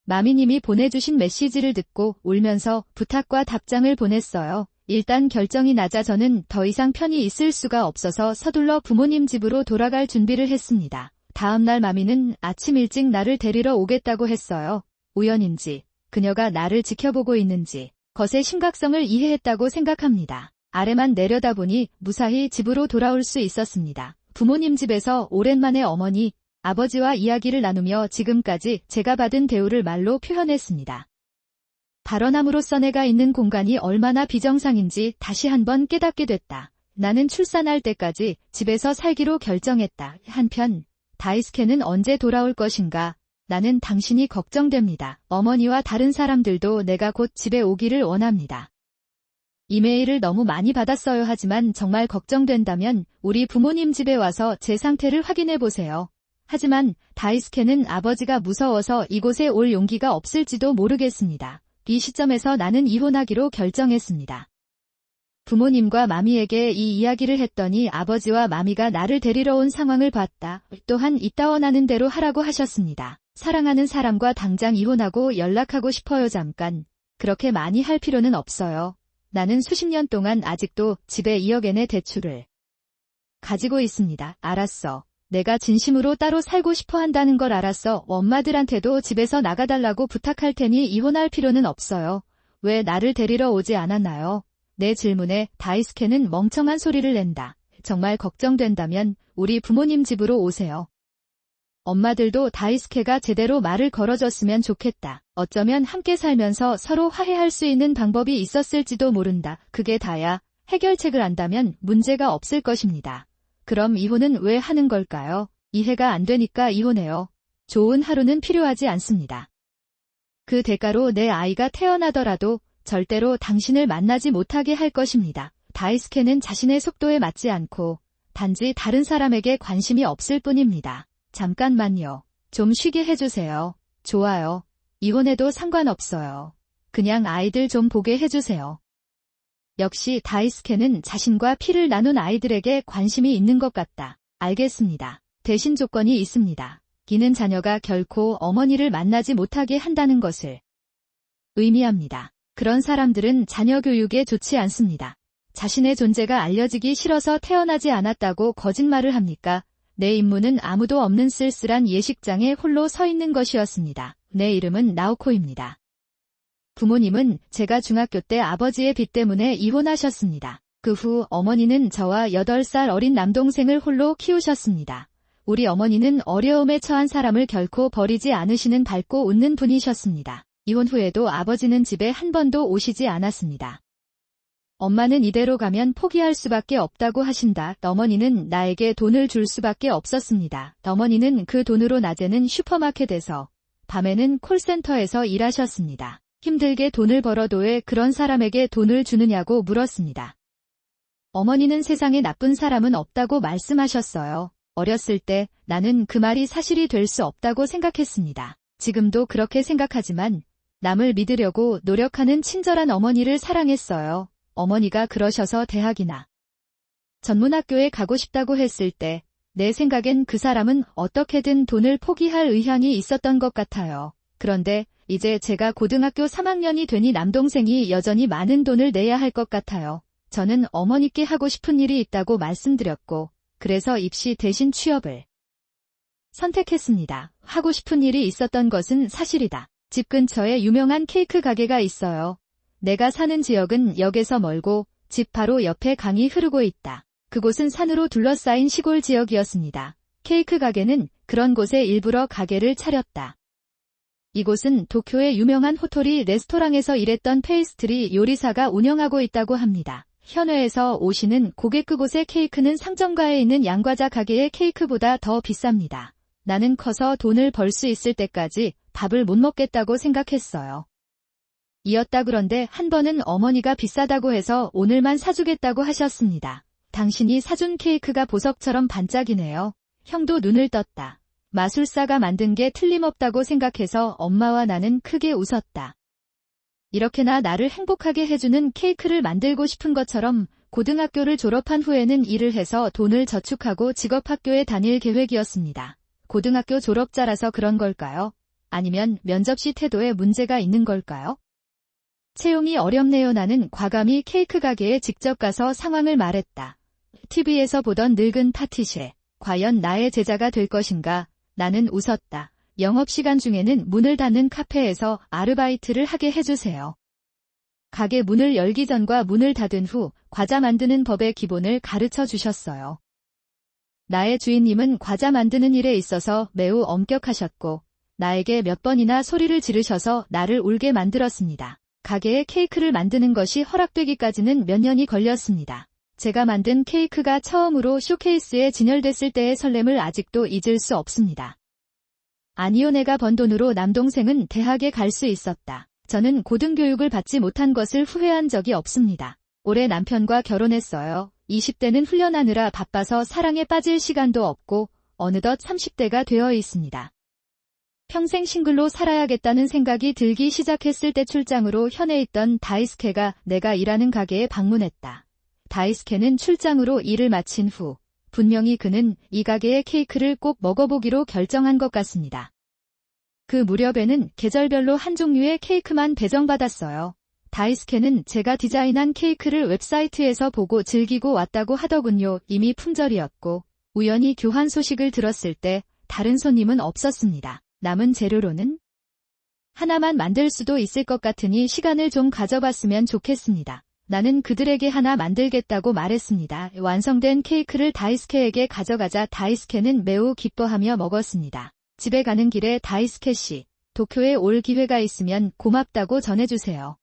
마미님이 보내주신 메시지를 듣고 울면서 부탁과 답장을 보냈어요. 일단 결정이 나자 저는 더 이상 편히 있을 수가 없어서 서둘러 부모님 집으로 돌아갈 준비를 했습니다. 다음날 마미는 아침 일찍 나를 데리러 오겠다고 했어요. 우연인지 그녀가 나를 지켜보고 있는지 것의 심각성을 이해했다고 생각합니다. 아래만 내려다보니 무사히 집으로 돌아올 수 있었습니다. 부모님 집에서 오랜만에 어머니, 아버지와 이야기를 나누며 지금까지 제가 받은 대우를 말로 표현했습니다. 발언함으로써 내가 있는 공간이 얼마나 비정상인지 다시 한번 깨닫게 됐다. 나는 출산할 때까지 집에서 살기로 결정했다. 한편 다이스케는 언제 돌아올 것인가? 나는 당신이 걱정됩니다. 어머니와 다른 사람들도 내가 곧 집에 오기를 원합니다. 이메일을 너무 많이 받았어요. 하지만 정말 걱정된다면 우리 부모님 집에 와서 제 상태를 확인해 보세요. 하지만 다이스케는 아버지가 무서워서 이곳에 올 용기가 없을지도 모르겠습니다. 이 시점에서 나는 이혼하기로 결정했습니다. 부모님과 마미에게 이 이야기를 했더니 아버지와 마미가 나를 데리러 온 상황을 봤다. 또한 이따 원하는 대로 하라고 하셨습니다. 사랑하는 사람과 당장 이혼하고 연락하고 싶어요. 잠깐. 그렇게 많이 할 필요는 없어요. 나는 수십 년 동안 아직도 집에 2억엔의 대출을 가지고 있습니다. 알았어. 내가 진심으로 따로 살고 싶어 한다는 걸 알았어. 엄마들한테도 집에서 나가달라고 부탁할 테니 이혼할 필요는 없어요. 왜 나를 데리러 오지 않았나요? 내 질문에 다이스케는 멍청한 소리를 낸다. 정말 걱정된다면 우리 부모님 집으로 오세요. 엄마들도 다이스케가 제대로 말을 걸어줬으면 좋겠다. 어쩌면 함께 살면서 서로 화해할 수 있는 방법이 있었을지도 모른다. 그게 다야. 해결책을 안다면 문제가 없을 것입니다. 그럼 이혼은 왜 하는 걸까요? 이해가 안 되니까 이혼해요. 좋은 하루는 필요하지 않습니다. 그 대가로 내 아이가 태어나더라도 절대로 당신을 만나지 못하게 할 것입니다. 다이스케는 자신의 속도에 맞지 않고 단지 다른 사람에게 관심이 없을 뿐입니다. 잠깐만요. 좀 쉬게 해주세요. 좋아요. 이혼해도 상관없어요. 그냥 아이들 좀 보게 해주세요. 역시 다이스케는 자신과 피를 나눈 아이들에게 관심이 있는 것 같다. 알겠습니다. 대신 조건이 있습니다. 이는 자녀가 결코 어머니를 만나지 못하게 한다는 것을 의미합니다. 그런 사람들은 자녀 교육에 좋지 않습니다. 자신의 존재가 알려지기 싫어서 태어나지 않았다고 거짓말을 합니까? 내 임무는 아무도 없는 쓸쓸한 예식장에 홀로 서 있는 것이었습니다. 내 이름은 나오코입니다. 부모님은 제가 중학교 때 아버지의 빚 때문에 이혼하셨습니다. 그 후 어머니는 저와 8살 어린 남동생을 홀로 키우셨습니다. 우리 어머니는 어려움에 처한 사람을 결코 버리지 않으시는 밝고 웃는 분이셨습니다. 이혼 후에도 아버지는 집에 한 번도 오시지 않았습니다. 엄마는 이대로 가면 포기할 수밖에 없다고 하신다. 어머니는 나에게 돈을 줄 수밖에 없었습니다. 어머니는 그 돈으로 낮에는 슈퍼마켓에서, 밤에는 콜센터에서 일하셨습니다. 힘들게 돈을 벌어도 왜 그런 사람에게 돈을 주느냐고 물었습니다. 어머니는 세상에 나쁜 사람은 없다고 말씀하셨어요. 어렸을 때 나는 그 말이 사실이 될 수 없다고 생각했습니다. 지금도 그렇게 생각하지만 남을 믿으려고 노력하는 친절한 어머니를 사랑했어요. 어머니가 그러셔서 대학이나 전문학교에 가고 싶다고 했을 때 내 생각엔 그 사람은 어떻게든 돈을 포기할 의향이 있었던 것 같아요. 그런데 이제 제가 고등학교 3학년이 되니 남동생이 여전히 많은 돈을 내야 할 것 같아요. 저는 어머니께 하고 싶은 일이 있다고 말씀드렸고 그래서 입시 대신 취업을 선택했습니다. 하고 싶은 일이 있었던 것은 사실이다. 집 근처에 유명한 케이크 가게가 있어요. 내가 사는 지역은 역에서 멀고 집 바로 옆에 강이 흐르고 있다. 그곳은 산으로 둘러싸인 시골 지역이었습니다. 케이크 가게는 그런 곳에 일부러 가게를 차렸다. 이곳은 도쿄의 유명한 호토리 레스토랑에서 일했던 페이스트리 요리사가 운영하고 있다고 합니다. 현회에서 오시는 고객 그곳의 케이크는 상점가에 있는 양과자 가게의 케이크보다 더 비쌉니다. 나는 커서 돈을 벌 수 있을 때까지 밥을 못 먹겠다고 생각했어요. 이었다. 그런데 한 번은 어머니가 비싸다고 해서 오늘만 사주겠다고 하셨습니다. 당신이 사준 케이크가 보석처럼 반짝이네요. 형도 눈을 떴다. 마술사가 만든 게 틀림없다고 생각해서 엄마와 나는 크게 웃었다. 이렇게나 나를 행복하게 해주는 케이크를 만들고 싶은 것처럼 고등학교를 졸업한 후에는 일을 해서 돈을 저축하고 직업학교에 다닐 계획이었습니다. 고등학교 졸업자라서 그런 걸까요? 아니면 면접시 태도에 문제가 있는 걸까요? 채용이 어렵네요. 나는 과감히 케이크 가게에 직접 가서 상황을 말했다. TV에서 보던 늙은 파티셰. 과연 나의 제자가 될 것인가? 나는 웃었다. 영업시간 중에는 문을 닫는 카페에서 아르바이트를 하게 해주세요. 가게 문을 열기 전과 문을 닫은 후 과자 만드는 법의 기본을 가르쳐 주셨어요. 나의 주인님은 과자 만드는 일에 있어서 매우 엄격하셨고 나에게 몇 번이나 소리를 지르셔서 나를 울게 만들었습니다. 가게에 케이크를 만드는 것이 허락되기까지는 몇 년이 걸렸습니다. 제가 만든 케이크가 처음으로 쇼케이스에 진열됐을 때의 설렘을 아직도 잊을 수 없습니다. 아니요, 내가 번 돈으로 남동생은 대학에 갈 수 있었다. 저는 고등교육을 받지 못한 것을 후회한 적이 없습니다. 올해 남편과 결혼했어요. 20대는 훈련하느라 바빠서 사랑에 빠질 시간도 없고 어느덧 30대가 되어 있습니다. 평생 싱글로 살아야겠다는 생각이 들기 시작했을 때 출장으로 현에 있던 다이스케가 내가 일하는 가게에 방문했다. 다이스케는 출장으로 일을 마친 후 분명히 그는 이 가게의 케이크를 꼭 먹어보기로 결정한 것 같습니다. 그 무렵에는 계절별로 한 종류의 케이크만 배정받았어요. 다이스케는 제가 디자인한 케이크를 웹사이트에서 보고 즐기고 왔다고 하더군요. 이미 품절이었고 우연히 교환 소식을 들었을 때 다른 손님은 없었습니다. 남은 재료로는 하나만 만들 수도 있을 것 같으니 시간을 좀 가져봤으면 좋겠습니다. 나는 그들에게 하나 만들겠다고 말했습니다. 완성된 케이크를 다이스케에게 가져가자 다이스케는 매우 기뻐하며 먹었습니다. 집에 가는 길에 다이스케 씨, 도쿄에 올 기회가 있으면 고맙다고 전해주세요.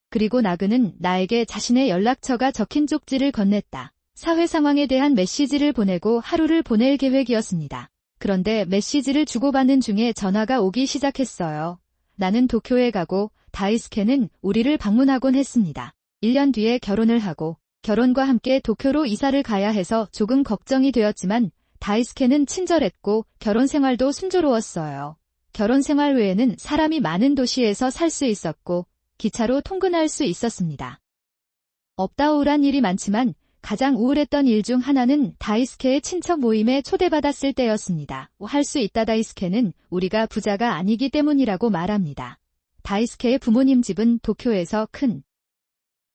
그리고 나그는 나에게 자신의 연락처가 적힌 쪽지를 건넸다. 사회 상황에 대한 메시지를 보내고 하루를 보낼 계획이었습니다. 그런데 메시지를 주고받는 중에 전화가 오기 시작했어요. 나는 도쿄에 가고 다이스케는 우리를 방문하곤 했습니다. 1년 뒤에 결혼을 하고 결혼과 함께 도쿄로 이사를 가야 해서 조금 걱정이 되었지만 다이스케는 친절했고 결혼 생활도 순조로웠어요. 결혼 생활 외에는 사람이 많은 도시에서 살 수 있었고 기차로 통근할 수 있었습니다. 없다 우울한 일이 많지만 가장 우울했던 일 중 하나는 다이스케의 친척 모임에 초대받았을 때였습니다. 할 수 있다. 다이스케는 우리가 부자가 아니기 때문이라고 말합니다. 다이스케의 부모님 집은 도쿄에서 큰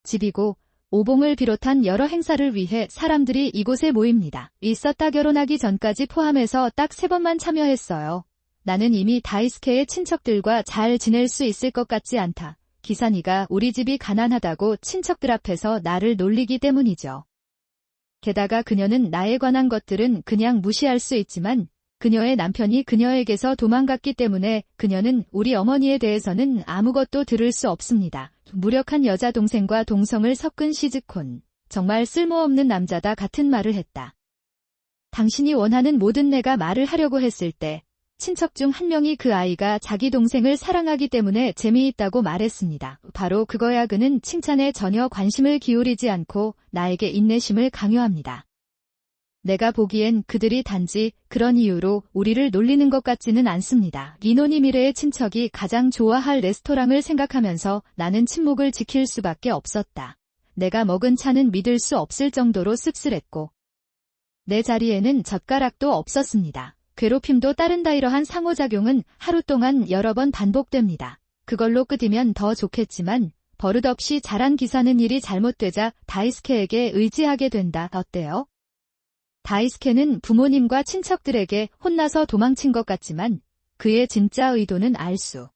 집이고 오봉을 비롯한 여러 행사를 위해 사람들이 이곳에 모입니다. 있었다. 결혼하기 전까지 포함해서 딱 3번만 참여했어요. 나는 이미 다이스케의 친척들과 잘 지낼 수 있을 것 같지 않다. 기사니가 우리 집이 가난하다고 친척들 앞에서 나를 놀리기 때문이죠. 게다가 그녀는 나에 관한 것들은 그냥 무시할 수 있지만 그녀의 남편이 그녀에게서 도망갔기 때문에 그녀는 우리 어머니에 대해서는 아무것도 들을 수 없습니다. 무력한 여자 동생과 동성을 섞은 시즈콘. 정말 쓸모없는 남자다 같은 말을 했다. 당신이 원하는 모든 내가 말을 하려고 했을 때 친척 중 한 명이 그 아이가 자기 동생을 사랑하기 때문에 재미있다고 말했습니다. 바로 그거야. 그는 칭찬에 전혀 관심을 기울이지 않고 나에게 인내심을 강요합니다. 내가 보기엔 그들이 단지 그런 이유로 우리를 놀리는 것 같지는 않습니다. 리노니 미래의 친척이 가장 좋아할 레스토랑을 생각하면서 나는 침묵을 지킬 수밖에 없었다. 내가 먹은 차는 믿을 수 없을 정도로 씁쓸했고 내 자리에는 젓가락도 없었습니다. 괴롭힘도 따른다. 이러한 상호작용은 하루 동안 여러 번 반복됩니다. 그걸로 끝이면 더 좋겠지만 버릇없이 잘한 기사는 일이 잘못되자 다이스케에게 의지하게 된다. 어때요? 다이스케는 부모님과 친척들에게 혼나서 도망친 것 같지만 그의 진짜 의도는 알 수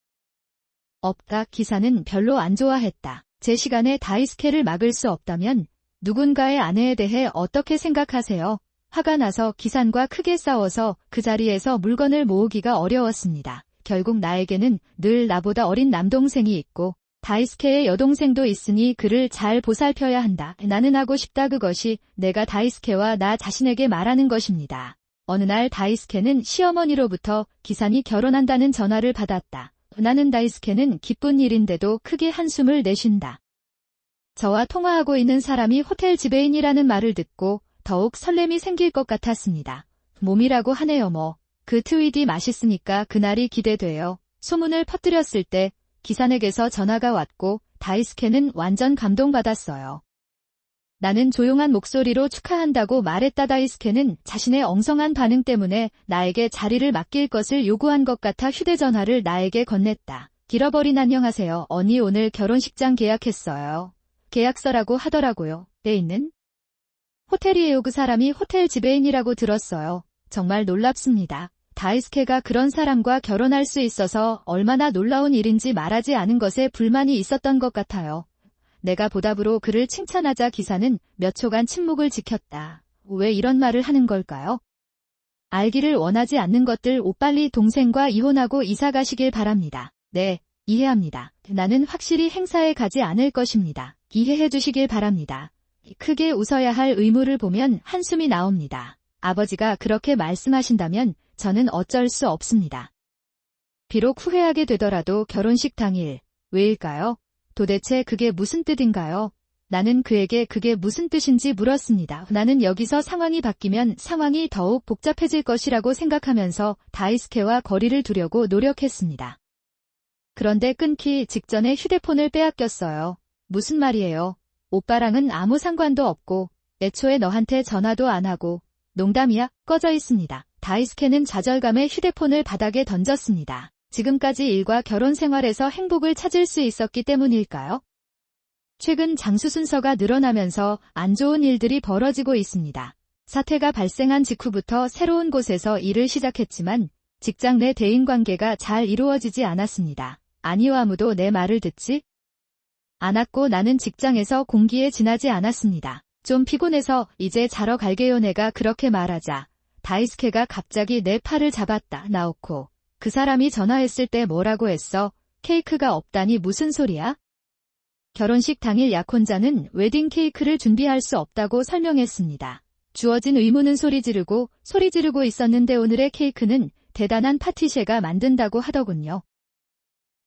없다. 기사는 별로 안 좋아했다. 제 시간에 다이스케를 막을 수 없다면 누군가의 아내에 대해 어떻게 생각하세요? 화가 나서 기산과 크게 싸워서 그 자리에서 물건을 모으기가 어려웠습니다. 결국 나에게는 늘 나보다 어린 남동생이 있고 다이스케의 여동생도 있으니 그를 잘 보살펴야 한다. 나는 하고 싶다. 그것이 내가 다이스케와 나 자신에게 말하는 것입니다. 어느 날 다이스케는 시어머니로부터 기산이 결혼한다는 전화를 받았다. 나는 다이스케는 기쁜 일인데도 크게 한숨을 내쉰다. 저와 통화하고 있는 사람이 호텔 지배인이라는 말을 듣고 더욱 설렘이 생길 것 같았습니다. 몸이라고 하네요 뭐. 그 트윗이 맛있으니까 그날이 기대돼요. 소문을 퍼뜨렸을 때 기산에게서 전화가 왔고 다이스케는 완전 감동받았어요. 나는 조용한 목소리로 축하한다고 말했다. 다이스케는 자신의 엉성한 반응 때문에 나에게 자리를 맡길 것을 요구한 것 같아 휴대전화를 나에게 건넸다. 길어버린 안녕하세요. 언니 오늘 결혼식장 계약했어요. 계약서라고 하더라고요. 내 있는? 호텔이에요. 그 사람이 호텔 지배인이라고 들었어요. 정말 놀랍습니다. 다이스케가 그런 사람과 결혼할 수 있어서 얼마나 놀라운 일인지 말하지 않은 것에 불만이 있었던 것 같아요. 내가 보답으로 그를 칭찬하자 기사는 몇 초간 침묵을 지켰다. 왜 이런 말을 하는 걸까요? 알기를 원하지 않는 것들 빨리 동생과 이혼하고 이사 가시길 바랍니다. 네, 이해합니다. 나는 확실히 행사에 가지 않을 것입니다. 이해해 주시길 바랍니다. 크게 웃어야 할 의무를 보면 한숨이 나옵니다. 아버지가 그렇게 말씀하신다면 저는 어쩔 수 없습니다. 비록 후회하게 되더라도 결혼식 당일, 왜일까요? 도대체 그게 무슨 뜻인가요? 나는 그에게 그게 무슨 뜻인지 물었습니다. 나는 여기서 상황이 바뀌면 상황이 더욱 복잡해질 것이라고 생각하면서 다이스케와 거리를 두려고 노력했습니다. 그런데 끊기 직전에 휴대폰을 빼앗겼어요. 무슨 말이에요? 오빠랑은 아무 상관도 없고 애초에 너한테 전화도 안 하고 농담이야? 꺼져 있습니다. 다이스케는 좌절감에 휴대폰을 바닥에 던졌습니다. 지금까지 일과 결혼 생활에서 행복을 찾을 수 있었기 때문일까요? 최근 장수 순서가 늘어나면서 안 좋은 일들이 벌어지고 있습니다. 사태가 발생한 직후부터 새로운 곳에서 일을 시작했지만 직장 내 대인관계가 잘 이루어지지 않았습니다. 아니요 아무도 내 말을 듣지 않았고 나는 직장에서 공기에 지나지 않았습니다. 좀 피곤해서 이제 자러 갈게요. 내가 그렇게 말하자 다이스케가 갑자기 내 팔을 잡았다. 나오코. 그 사람이 전화했을 때 뭐라고 했어? 케이크가 없다니 무슨 소리야? 결혼식 당일 약혼자는 웨딩 케이크를 준비할 수 없다고 설명했습니다. 주어진 의무는 소리 지르고 있었는데 오늘의 케이크는 대단한 파티셰가 만든다고 하더군요.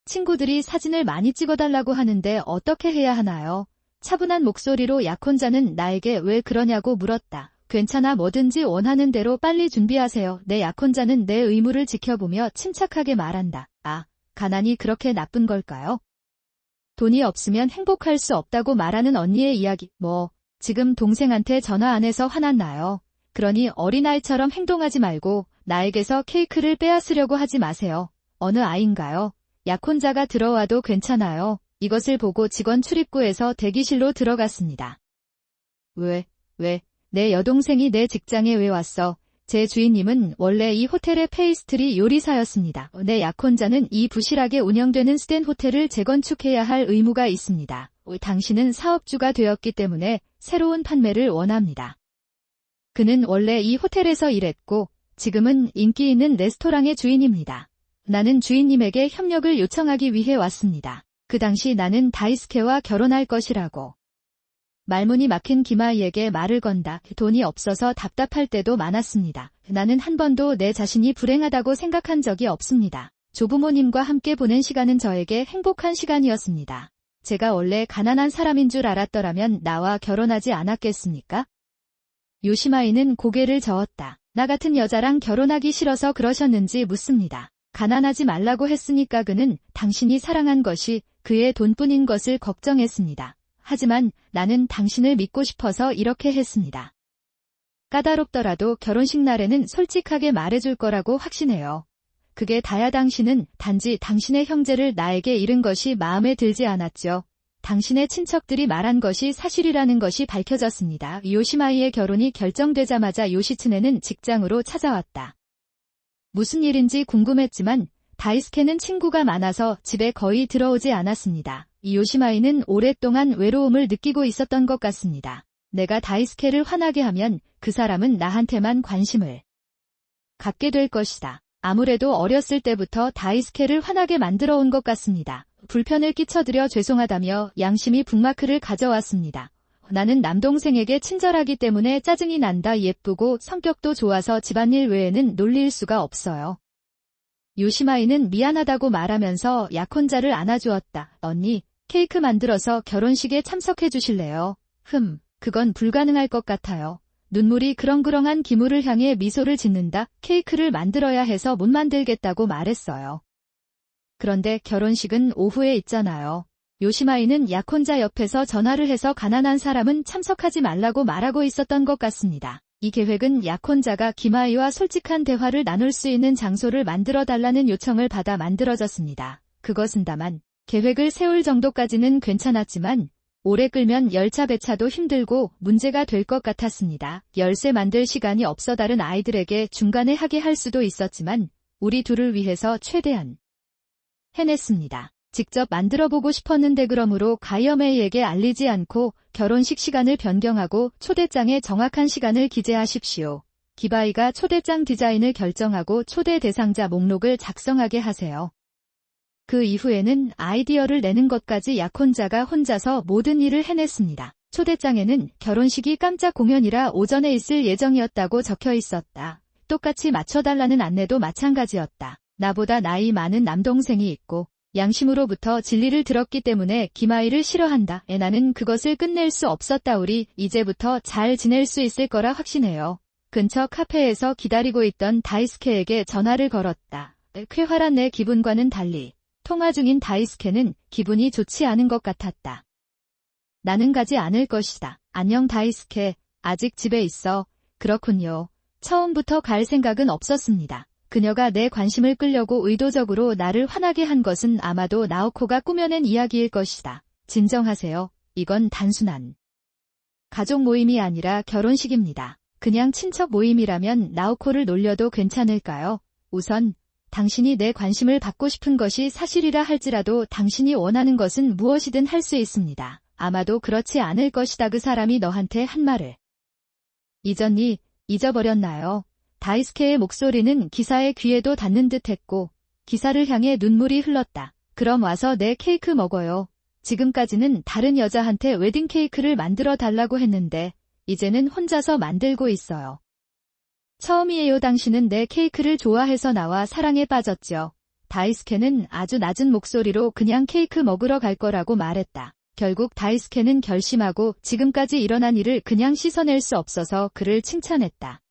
친구들이 사진을 많이 찍어달라고 하는데 어떻게 해야 하나요? 차분한 목소리로 약혼자는 나에게 왜 그러냐고 물었다. 괜찮아 뭐든지 원하는 대로 빨리 준비하세요. 내 약혼자는 내 의무를 지켜보며 침착하게 말한다. 아, 가난이 그렇게 나쁜 걸까요? 돈이 없으면 행복할 수 없다고 말하는 언니의 이야기. 지금 동생한테 전화 안 해서 화났나요? 그러니 어린아이처럼 행동하지 말고 나에게서 케이크를 빼앗으려고 하지 마세요. 어느 아이인가요? 약혼자가 들어와도 괜찮아요. 이것을 보고 직원 출입구에서 대기실로 들어갔습니다. 왜, 내 여동생이 내 직장에 왜 왔어? 제 주인님은 원래 이 호텔의 페이스트리 요리사였습니다. 내 약혼자는 이 부실하게 운영되는 스탠 호텔을 재건축해야 할 의무가 있습니다. 당신은 사업주가 되었기 때문에 새로운 판매를 원합니다. 그는 원래 이 호텔에서 일했고 지금은 인기 있는 레스토랑의 주인입니다. 나는 주인님에게 협력을 요청하기 위해 왔습니다. 그 당시 나는 다이스케와 결혼할 것이라고. 말문이 막힌 김아이에게 말을 건다. 돈이 없어서 답답할 때도 많았습니다. 나는 한 번도 내 자신이 불행하다고 생각한 적이 없습니다. 조부모님과 함께 보낸 시간은 저에게 행복한 시간이었습니다. 제가 원래 가난한 사람인 줄 알았더라면 나와 결혼하지 않았겠습니까? 요시마이는 고개를 저었다. 나 같은 여자랑 결혼하기 싫어서 그러셨는지 묻습니다. 가난하지 말라고 했으니까 그는 당신이 사랑한 것이 그의 돈뿐인 것을 걱정했습니다. 하지만 나는 당신을 믿고 싶어서 이렇게 했습니다. 까다롭더라도 결혼식 날에는 솔직하게 말해줄 거라고 확신해요. 그게 다야. 당신은 단지 당신의 형제를 나에게 잃은 것이 마음에 들지 않았죠. 당신의 친척들이 말한 것이 사실이라는 것이 밝혀졌습니다. 요시마이의 결혼이 결정되자마자 요시츠네는 직장으로 찾아왔다. 무슨 일인지 궁금했지만 다이스케는 친구가 많아서 집에 거의 들어오지 않았습니다. 요시마이는 오랫동안 외로움을 느끼고 있었던 것 같습니다. 내가 다이스케를 화나게 하면 그 사람은 나한테만 관심을 갖게 될 것이다. 아무래도 어렸을 때부터 다이스케를 화나게 만들어 온 것 같습니다. 불편을 끼쳐드려 죄송하다며 양심이 북마크를 가져왔습니다. 나는 남동생에게 친절하기 때문에 짜증이 난다. 예쁘고 성격도 좋아서 집안일 외에는 놀릴 수가 없어요. 요시마이는 미안하다고 말하면서 약혼자를 안아주었다. 언니, 케이크 만들어서 결혼식에 참석해 주실래요? 그건 불가능할 것 같아요. 눈물이 그렁그렁한 기무를 향해 미소를 짓는다. 케이크를 만들어야 해서 못 만들겠다고 말했어요. 그런데 결혼식은 오후에 있잖아요. 요시마이는 약혼자 옆에서 전화를 해서 가난한 사람은 참석하지 말라고 말하고 있었던 것 같습니다. 이 계획은 약혼자가 기마이와 솔직한 대화를 나눌 수 있는 장소를 만들어 달라는 요청을 받아 만들어졌습니다. 그것은 다만 계획을 세울 정도까지는 괜찮았지만 오래 끌면 열차 배차도 힘들고 문제가 될 것 같았습니다. 열쇠 만들 시간이 없어 다른 아이들에게 중간에 하게 할 수도 있었지만 우리 둘을 위해서 최대한 해냈습니다. 직접 만들어보고 싶었는데 그러므로 가이어메이에게 알리지 않고 결혼식 시간을 변경하고 초대장에 정확한 시간을 기재하십시오. 기바이가 초대장 디자인을 결정하고 초대 대상자 목록을 작성하게 하세요. 그 이후에는 아이디어를 내는 것까지 약혼자가 혼자서 모든 일을 해냈습니다. 초대장에는 결혼식이 깜짝 공연이라 오전에 있을 예정이었다고 적혀 있었다. 똑같이 맞춰달라는 안내도 마찬가지였다. 나보다 나이 많은 남동생이 있고 양심으로부터 진리를 들었기 때문에 기마이를 싫어한다. 나는 그것을 끝낼 수 없었다. 우리 이제부터 잘 지낼 수 있을 거라 확신해요. 근처 카페에서 기다리고 있던 다이스케에게 전화를 걸었다. 쾌활한 내 기분과는 달리 통화 중인 다이스케는 기분이 좋지 않은 것 같았다. 나는 가지 않을 것이다. 안녕 다이스케. 아직 집에 있어. 그렇군요. 처음부터 갈 생각은 없었습니다. 그녀가 내 관심을 끌려고 의도적으로 나를 화나게 한 것은 아마도 나오코가 꾸며낸 이야기일 것이다. 진정하세요. 이건 단순한 가족 모임이 아니라 결혼식입니다. 그냥 친척 모임이라면 나오코를 놀려도 괜찮을까요? 우선 당신이 내 관심을 받고 싶은 것이 사실이라 할지라도 당신이 원하는 것은 무엇이든 할 수 있습니다. 아마도 그렇지 않을 것이다. 그 사람이 너한테 한 말을 잊어버렸나요? 다이스케의 목소리는 기사의 귀에도 닿는 듯했고 기사를 향해 눈물이 흘렀다. 그럼 와서 내 케이크 먹어요. 지금까지는 다른 여자한테 웨딩 케이크를 만들어 달라고 했는데 이제는 혼자서 만들고 있어요. 처음이에요. 당신은 내 케이크를 좋아해서 나와 사랑에 빠졌죠. 다이스케는 아주 낮은 목소리로 그냥 케이크 먹으러 갈 거라고 말했다. 결국 다이스케는 결심하고 지금까지 일어난 일을 그냥 씻어낼 수 없어서 그를 칭찬했다.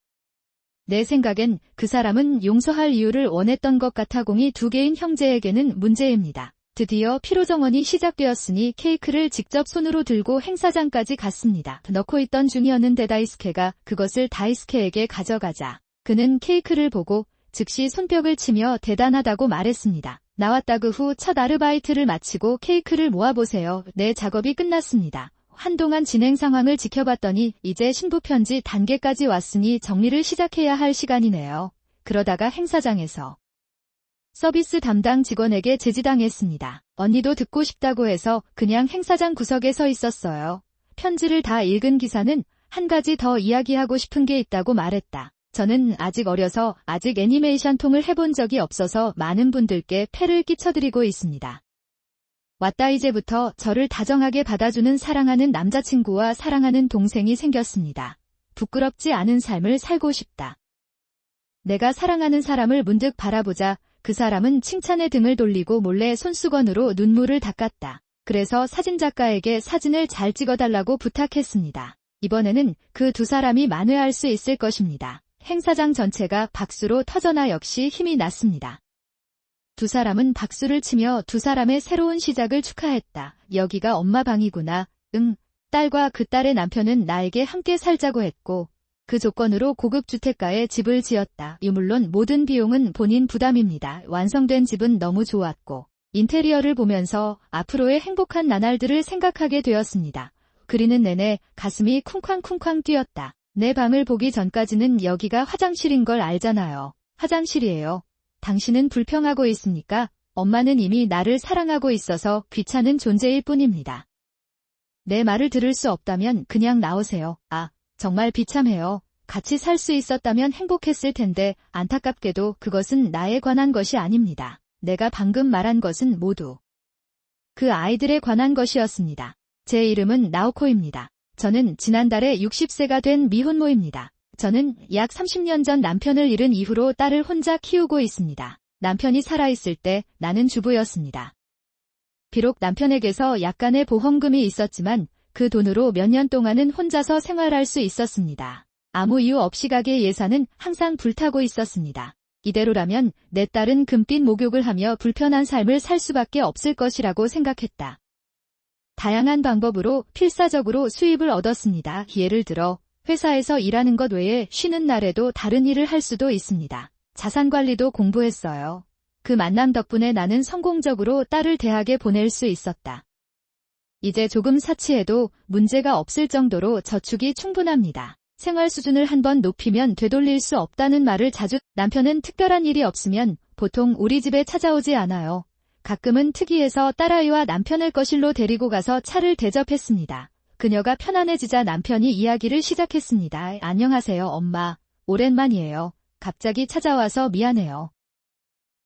내 생각엔 그 사람은 용서할 이유를 원했던 것 같아. 공이 두 개인 형제에게는 문제입니다. 드디어 피로정원이 시작되었으니 케이크를 직접 손으로 들고 행사장까지 갔습니다. 넣고 있던 중이었는데 다이스케가 그것을 다이스케에게 가져가자. 그는 케이크를 보고 즉시 손뼉을 치며 대단하다고 말했습니다. 나왔다. 그 후 첫 아르바이트를 마치고 케이크를 모아보세요. 내 작업이 끝났습니다. 한동안 진행 상황을 지켜봤더니 이제 신부 편지 단계까지 왔으니 정리를 시작해야 할 시간이네요. 그러다가 행사장에서 서비스 담당 직원에게 제지당했습니다. 언니도 듣고 싶다고 해서 그냥 행사장 구석에 서 있었어요. 편지를 다 읽은 기사는 한 가지 더 이야기하고 싶은 게 있다고 말했다. 저는 아직 어려서 아직 애니메이션 통을 해본 적이 없어서 많은 분들께 폐를 끼쳐드리고 있습니다. 왔다. 이제부터 저를 다정하게 받아주는 사랑하는 남자친구와 사랑하는 동생이 생겼습니다. 부끄럽지 않은 삶을 살고 싶다. 내가 사랑하는 사람을 문득 바라보자 그 사람은 칭찬에 등을 돌리고 몰래 손수건으로 눈물을 닦았다. 그래서 사진작가에게 사진을 잘 찍어달라고 부탁했습니다. 이번에는 그 두 사람이 만회할 수 있을 것입니다. 행사장 전체가 박수로 터져나 역시 힘이 났습니다. 두 사람은 박수를 치며 두 사람의 새로운 시작을 축하했다. 여기가 엄마 방이구나. 응. 딸과 그 딸의 남편은 나에게 함께 살자고 했고 그 조건으로 고급 주택가에 집을 지었다. 물론 모든 비용은 본인 부담입니다. 완성된 집은 너무 좋았고 인테리어를 보면서 앞으로의 행복한 나날들을 생각하게 되었습니다. 그리는 내내 가슴이 쿵쾅쿵쾅 뛰었다. 내 방을 보기 전까지는 여기가 화장실인 걸 알잖아요. 화장실이에요. 당신은 불평하고 있습니까? 엄마는 이미 나를 사랑하고 있어서 귀찮은 존재일 뿐입니다. 내 말을 들을 수 없다면 그냥 나오세요. 아, 정말 비참해요. 같이 살 수 있었다면 행복했을 텐데 안타깝게도 그것은 나에 관한 것이 아닙니다. 내가 방금 말한 것은 모두 그 아이들에 관한 것이었습니다. 제 이름은 나오코입니다. 저는 지난달에 60세가 된 미혼모입니다. 저는 약 30년 전 남편을 잃은 이후로 딸을 혼자 키우고 있습니다. 남편이 살아있을 때 나는 주부였습니다. 비록 남편에게서 약간의 보험금이 있었지만 그 돈으로 몇 년 동안은 혼자서 생활할 수 있었습니다. 아무 이유 없이 가게 예산은 항상 불타고 있었습니다. 이대로라면 내 딸은 금빛 목욕을 하며 불편한 삶을 살 수밖에 없을 것이라고 생각했다. 다양한 방법으로 필사적으로 수입을 얻었습니다. 예를 들어 회사에서 일하는 것 외에 쉬는 날에도 다른 일을 할 수도 있습니다. 자산관리도 공부했어요. 그 만남 덕분에 나는 성공적으로 딸을 대학에 보낼 수 있었다. 이제 조금 사치해도 문제가 없을 정도로 저축이 충분합니다. 생활 수준을 한번 높이면 되돌릴 수 없다는 말을 자주 남편은 특별한 일이 없으면 보통 우리 집에 찾아오지 않아요. 가끔은 특이해서 딸아이와 남편을 거실로 데리고 가서 차를 대접했습니다. 그녀가 편안해지자 남편이 이야기를 시작했습니다. 안녕하세요, 엄마. 오랜만이에요. 갑자기 찾아와서 미안해요.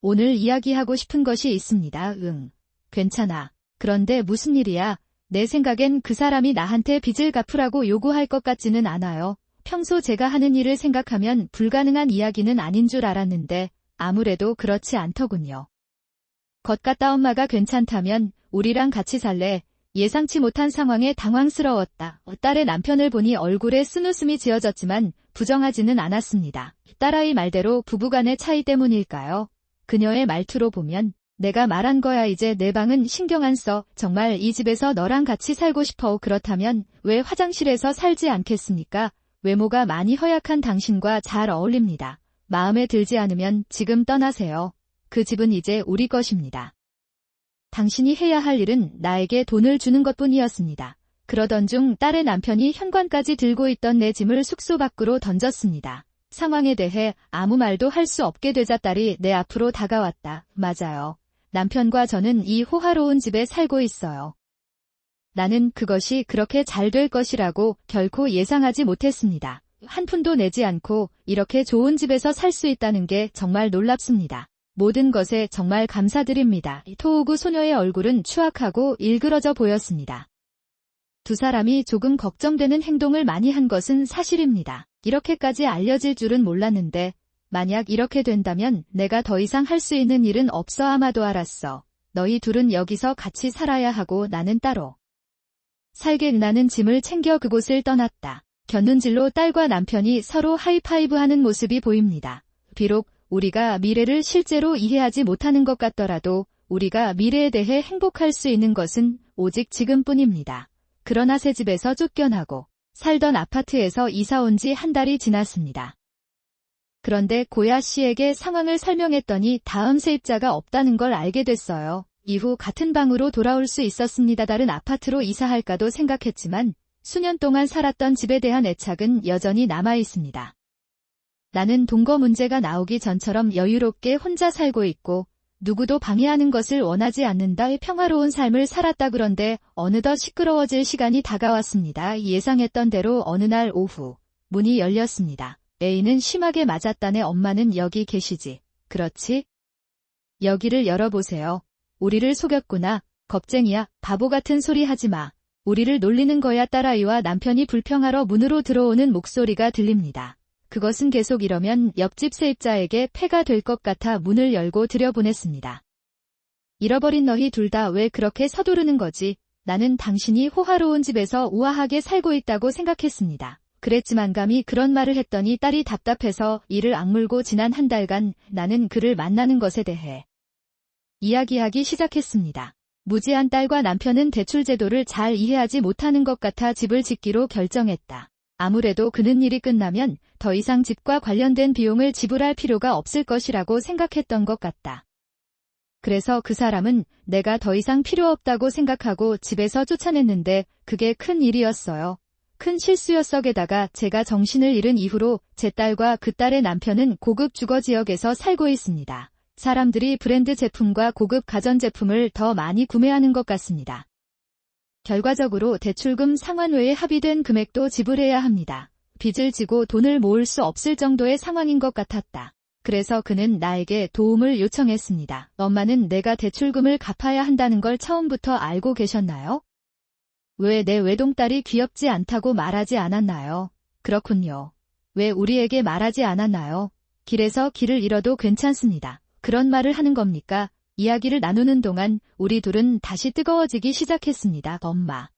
오늘 이야기하고 싶은 것이 있습니다. 응. 괜찮아. 그런데 무슨 일이야? 내 생각엔 그 사람이 나한테 빚을 갚으라고 요구할 것 같지는 않아요. 평소 제가 하는 일을 생각하면 불가능한 이야기는 아닌 줄 알았는데 아무래도 그렇지 않더군요. 것 같다. 엄마가 괜찮다면 우리랑 같이 살래? 예상치 못한 상황에 당황스러웠다. 딸의 남편을 보니 얼굴에 쓴웃음이 지어졌지만 부정하지는 않았습니다. 딸아이 말대로 부부간의 차이 때문일까요? 그녀의 말투로 보면 내가 말한 거야. 이제 내 방은 신경 안 써. 정말 이 집에서 너랑 같이 살고 싶어. 그렇다면 왜 화장실에서 살지 않겠습니까? 외모가 많이 허약한 당신과 잘 어울립니다. 마음에 들지 않으면 지금 떠나세요. 그 집은 이제 우리 것입니다. 당신이 해야 할 일은 나에게 돈을 주는 것뿐이었습니다. 그러던 중 딸의 남편이 현관까지 들고 있던 내 짐을 숙소 밖으로 던졌습니다. 상황에 대해 아무 말도 할 수 없게 되자 딸이 내 앞으로 다가왔다. 맞아요. 남편과 저는 이 호화로운 집에 살고 있어요. 나는 그것이 그렇게 잘 될 것이라고 결코 예상하지 못했습니다. 한 푼도 내지 않고 이렇게 좋은 집에서 살 수 있다는 게 정말 놀랍습니다. 모든 것에 정말 감사드립니다. 토우구 소녀의 얼굴은 추악하고 일그러져 보였습니다. 두 사람이 조금 걱정되는 행동을 많이 한 것은 사실입니다. 이렇게까지 알려질 줄은 몰랐는데 만약 이렇게 된다면 내가 더 이상 할 수 있는 일은 없어. 아마도 알았어. 너희 둘은 여기서 같이 살아야 하고 나는 따로 살게. 나는 짐을 챙겨 그곳을 떠났다. 곁눈질로 딸과 남편이 서로 하이파이브하는 모습이 보입니다. 비록 우리가 미래를 실제로 이해하지 못하는 것 같더라도 우리가 미래에 대해 행복할 수 있는 것은 오직 지금뿐입니다. 그러나 새 집에서 쫓겨나고 살던 아파트에서 이사 온 지 한 달이 지났습니다. 그런데 고야 씨에게 상황을 설명했더니 다음 세입자가 없다는 걸 알게 됐어요. 이후 같은 방으로 돌아올 수 있었습니다. 다른 아파트로 이사할까도 생각했지만 수년 동안 살았던 집에 대한 애착은 여전히 남아 있습니다. 나는 동거 문제가 나오기 전처럼 여유롭게 혼자 살고 있고 누구도 방해하는 것을 원하지 않는다의 평화로운 삶을 살았다. 그런데 어느덧 시끄러워질 시간이 다가왔습니다. 예상했던 대로 어느 날 오후 문이 열렸습니다. A는 심하게 맞았다네. 엄마는 여기 계시지? 그렇지? 여기를 열어보세요. 우리를 속였구나. 겁쟁이야. 바보 같은 소리 하지 마. 우리를 놀리는 거야. 딸아이와 남편이 불평하러 문으로 들어오는 목소리가 들립니다. 그것은 계속 이러면 옆집 세입자에게 폐가 될 것 같아 문을 열고 들여보냈습니다. 잃어버린 너희 둘 다 왜 그렇게 서두르는 거지? 나는 당신이 호화로운 집에서 우아하게 살고 있다고 생각했습니다. 그랬지만 감히 그런 말을 했더니 딸이 답답해서 이를 악물고 지난 한 달간 나는 그를 만나는 것에 대해 이야기하기 시작했습니다. 무지한 딸과 남편은 대출 제도를 잘 이해하지 못하는 것 같아 집을 짓기로 결정했다. 아무래도 그는 일이 끝나면 더 이상 집과 관련된 비용을 지불할 필요가 없을 것이라고 생각했던 것 같다. 그래서 그 사람은 내가 더 이상 필요 없다고 생각하고 집에서 쫓아냈는데 그게 큰 일이었어요. 큰 실수였어. 게다가 제가 정신을 잃은 이후로 제 딸과 그 딸의 남편은 고급 주거 지역에서 살고 있습니다. 사람들이 브랜드 제품과 고급 가전제품을 더 많이 구매하는 것 같습니다. 결과적으로 대출금 상환외에 합의된 금액도 지불해야 합니다. 빚을 지고 돈을 모을 수 없을 정도의 상황인 것 같았다. 그래서 그는 나에게 도움을 요청했습니다. 엄마는 내가 대출금을 갚아야 한다는 걸 처음부터 알고 계셨나요? 왜 내 외동딸이 귀엽지 않다고 말하지 않았나요? 그렇군요. 왜 우리에게 말하지 않았나요? 길에서 길을 잃어도 괜찮습니다. 그런 말을 하는 겁니까? 이야기를 나누는 동안 우리 둘은 다시 뜨거워지기 시작했습니다. 엄마.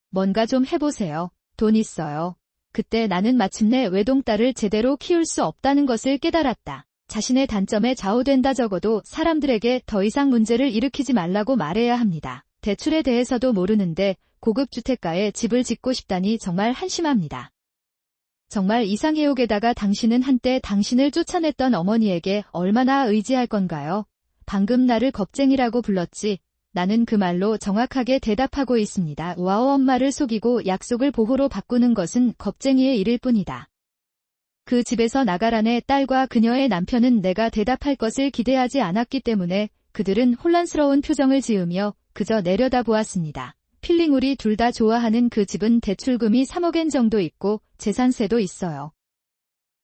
뭔가 좀 해보세요. 돈 있어요. 그때 나는 마침내 외동딸을 제대로 키울 수 없다는 것을 깨달았다. 자신의 단점에 좌우된다. 적어도 사람들에게 더 이상 문제를 일으키지 말라고 말해야 합니다. 대출에 대해서도 모르는데 고급 주택가에 집을 짓고 싶다니 정말 한심합니다. 정말 이상해요. 게다가 당신은 한때 당신을 쫓아냈던 어머니에게 얼마나 의지할 건가요? 방금 나를 겁쟁이라고 불렀지. 나는 그 말로 정확하게 대답하고 있습니다. 와우, 엄마를 속이고 약속을 보호로 바꾸는 것은 겁쟁이의 일일 뿐이다. 그 집에서 나가라네. 딸과 그녀의 남편은 내가 대답할 것을 기대하지 않았기 때문에 그들은 혼란스러운 표정을 지으며 그저 내려다보았습니다. 필링, 우리 둘 다 좋아하는 그 집은 대출금이 3억엔 정도 있고 재산세도 있어요.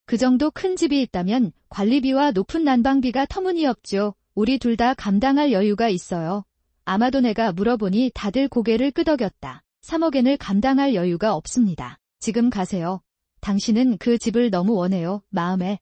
그 정도 큰 집이 있다면 관리비와 높은 난방비가 터무니없죠. 우리 둘 다 감당할 여유가 있어요. 아마도 내가 물어보니 다들 고개를 끄덕였다. 3억엔을 감당할 여유가 없습니다. 지금 가세요. 당신은 그 집을 너무 원해요. 마음에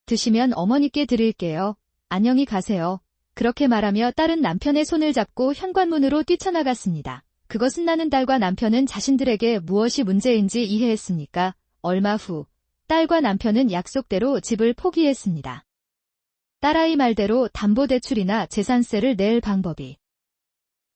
드시면 어머니께 드릴게요. 안녕히 가세요. 그렇게 말하며 딸은 남편의 손을 잡고 현관문으로 뛰쳐나갔습니다. 그것은 나는 딸과 남편은 자신들에게 무엇이 문제인지 이해했으니까. 얼마 후 딸과 남편은 약속대로 집을 포기했습니다. 딸아이 말대로 담보대출이나 재산세를 낼 방법이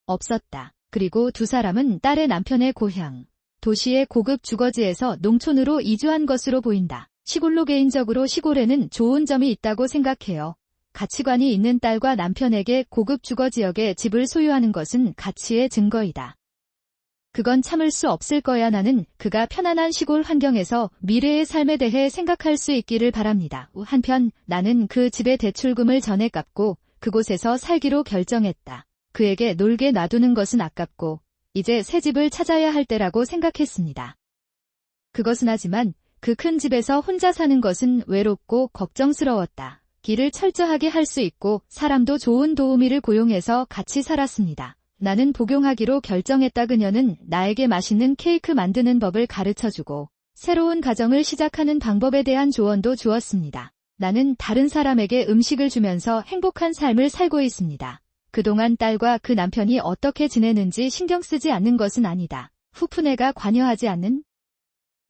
없었다. 그리고 두 사람은 딸의 남편의 고향, 도시의 고급 주거지에서 농촌으로 이주한 것으로 보인다. 시골로 개인적으로 시골에는 좋은 점이 있다고 생각해요. 가치관이 있는 딸과 남편에게 고급 주거지역에 집을 소유하는 것은 가치의 증거이다. 그건 참을 수 없을 거야. 나는 그가 편안한 시골 환경에서 미래의 삶에 대해 생각할 수 있기를 바랍니다. 한편 나는 그 집의 대출금을 전에 갚고 그곳에서 살기로 결정했다. 그에게 놀게 놔두는 것은 아깝고 이제 새 집을 찾아야 할 때라고 생각했습니다. 그것은 하지만 그 큰 집에서 혼자 사는 것은 외롭고 걱정스러웠다. 길을 철저하게 할 수 있고 사람도 좋은 도우미를 고용해서 같이 살았습니다. 나는 복용하기로 결정했다. 그녀는 나에게 맛있는 케이크 만드는 법을 가르쳐주고 새로운 가정을 시작하는 방법에 대한 조언도 주었습니다. 나는 다른 사람에게 음식을 주면서 행복한 삶을 살고 있습니다. 그동안 딸과 그 남편이 어떻게 지내는지 신경 쓰지 않는 것은 아니다. 후프네가 관여하지 않는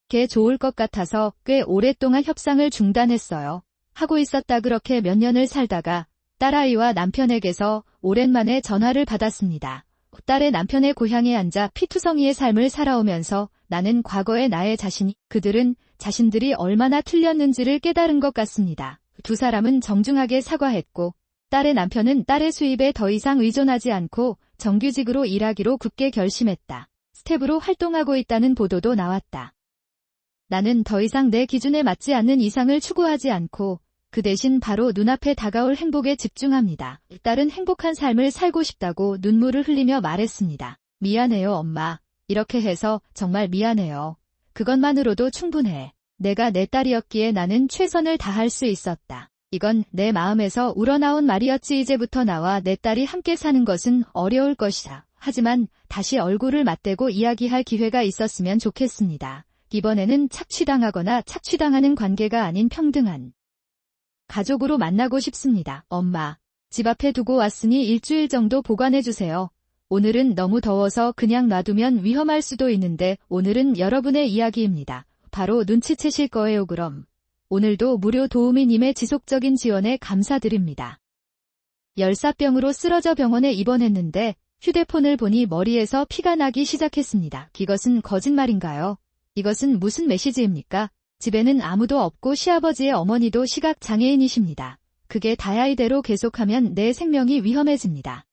게 좋을 것 같아서 꽤 오랫동안 협상을 중단했어요. 하고 있었다. 그렇게 몇 년을 살다가 딸아이와 남편에게서 오랜만에 전화를 받았습니다. 딸의 남편의 고향에 앉아 피투성이의 삶을 살아오면서 나는 과거의 나의 자신이, 그들은 자신들이 얼마나 틀렸는지를 깨달은 것 같습니다. 두 사람은 정중하게 사과했고 딸의 남편은 딸의 수입에 더 이상 의존하지 않고 정규직으로 일하기로 굳게 결심했다. 스텝으로 활동하고 있다는 보도도 나왔다. 나는 더 이상 내 기준에 맞지 않는 이상을 추구하지 않고 그 대신 바로 눈앞에 다가올 행복에 집중합니다. 딸은 행복한 삶을 살고 싶다고 눈물을 흘리며 말했습니다. 미안해요, 엄마. 이렇게 해서 정말 미안해요. 그것만으로도 충분해. 내가 내 딸이었기에 나는 최선을 다할 수 있었다. 이건 내 마음에서 우러나온 말이었지. 이제부터 나와 내 딸이 함께 사는 것은 어려울 것이다. 하지만 다시 얼굴을 맞대고 이야기할 기회가 있었으면 좋겠습니다. 이번에는 착취당하거나 착취당하는 관계가 아닌 평등한 가족으로 만나고 싶습니다. 엄마, 집 앞에 두고 왔으니 일주일 정도 보관해주세요. 오늘은 너무 더워서 그냥 놔두면 위험할 수도 있는데 오늘은 여러분의 이야기입니다. 바로 눈치채실 거예요. 그럼 오늘도 무료 도우미님의 지속적인 지원에 감사드립니다. 열사병으로 쓰러져 병원에 입원했는데 휴대폰을 보니 머리에서 피가 나기 시작했습니다. 이것은 거짓말인가요? 이것은 무슨 메시지입니까? 집에는 아무도 없고 시아버지의 어머니도 시각장애인이십니다. 그게 다야. 이대로 계속하면 내 생명이 위험해집니다.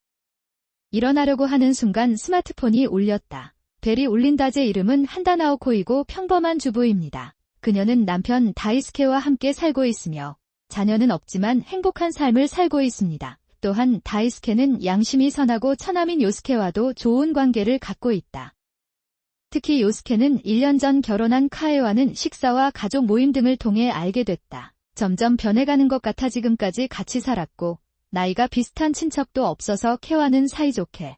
일어나려고 하는 순간 스마트폰이 울렸다. 벨이 울린 다제 이름은 한다나오코이고 평범한 주부입니다. 그녀는 남편 다이스케와 함께 살고 있으며 자녀는 없지만 행복한 삶을 살고 있습니다. 또한 다이스케는 양심이 선하고 처남인 요스케와도 좋은 관계를 갖고 있다. 특히 요스케는 1년 전 결혼한 카에와는 식사와 가족 모임 등을 통해 알게 됐다. 점점 변해가는 것 같아 지금까지 같이 살았고 나이가 비슷한 친척도 없어서 K와는 사이좋게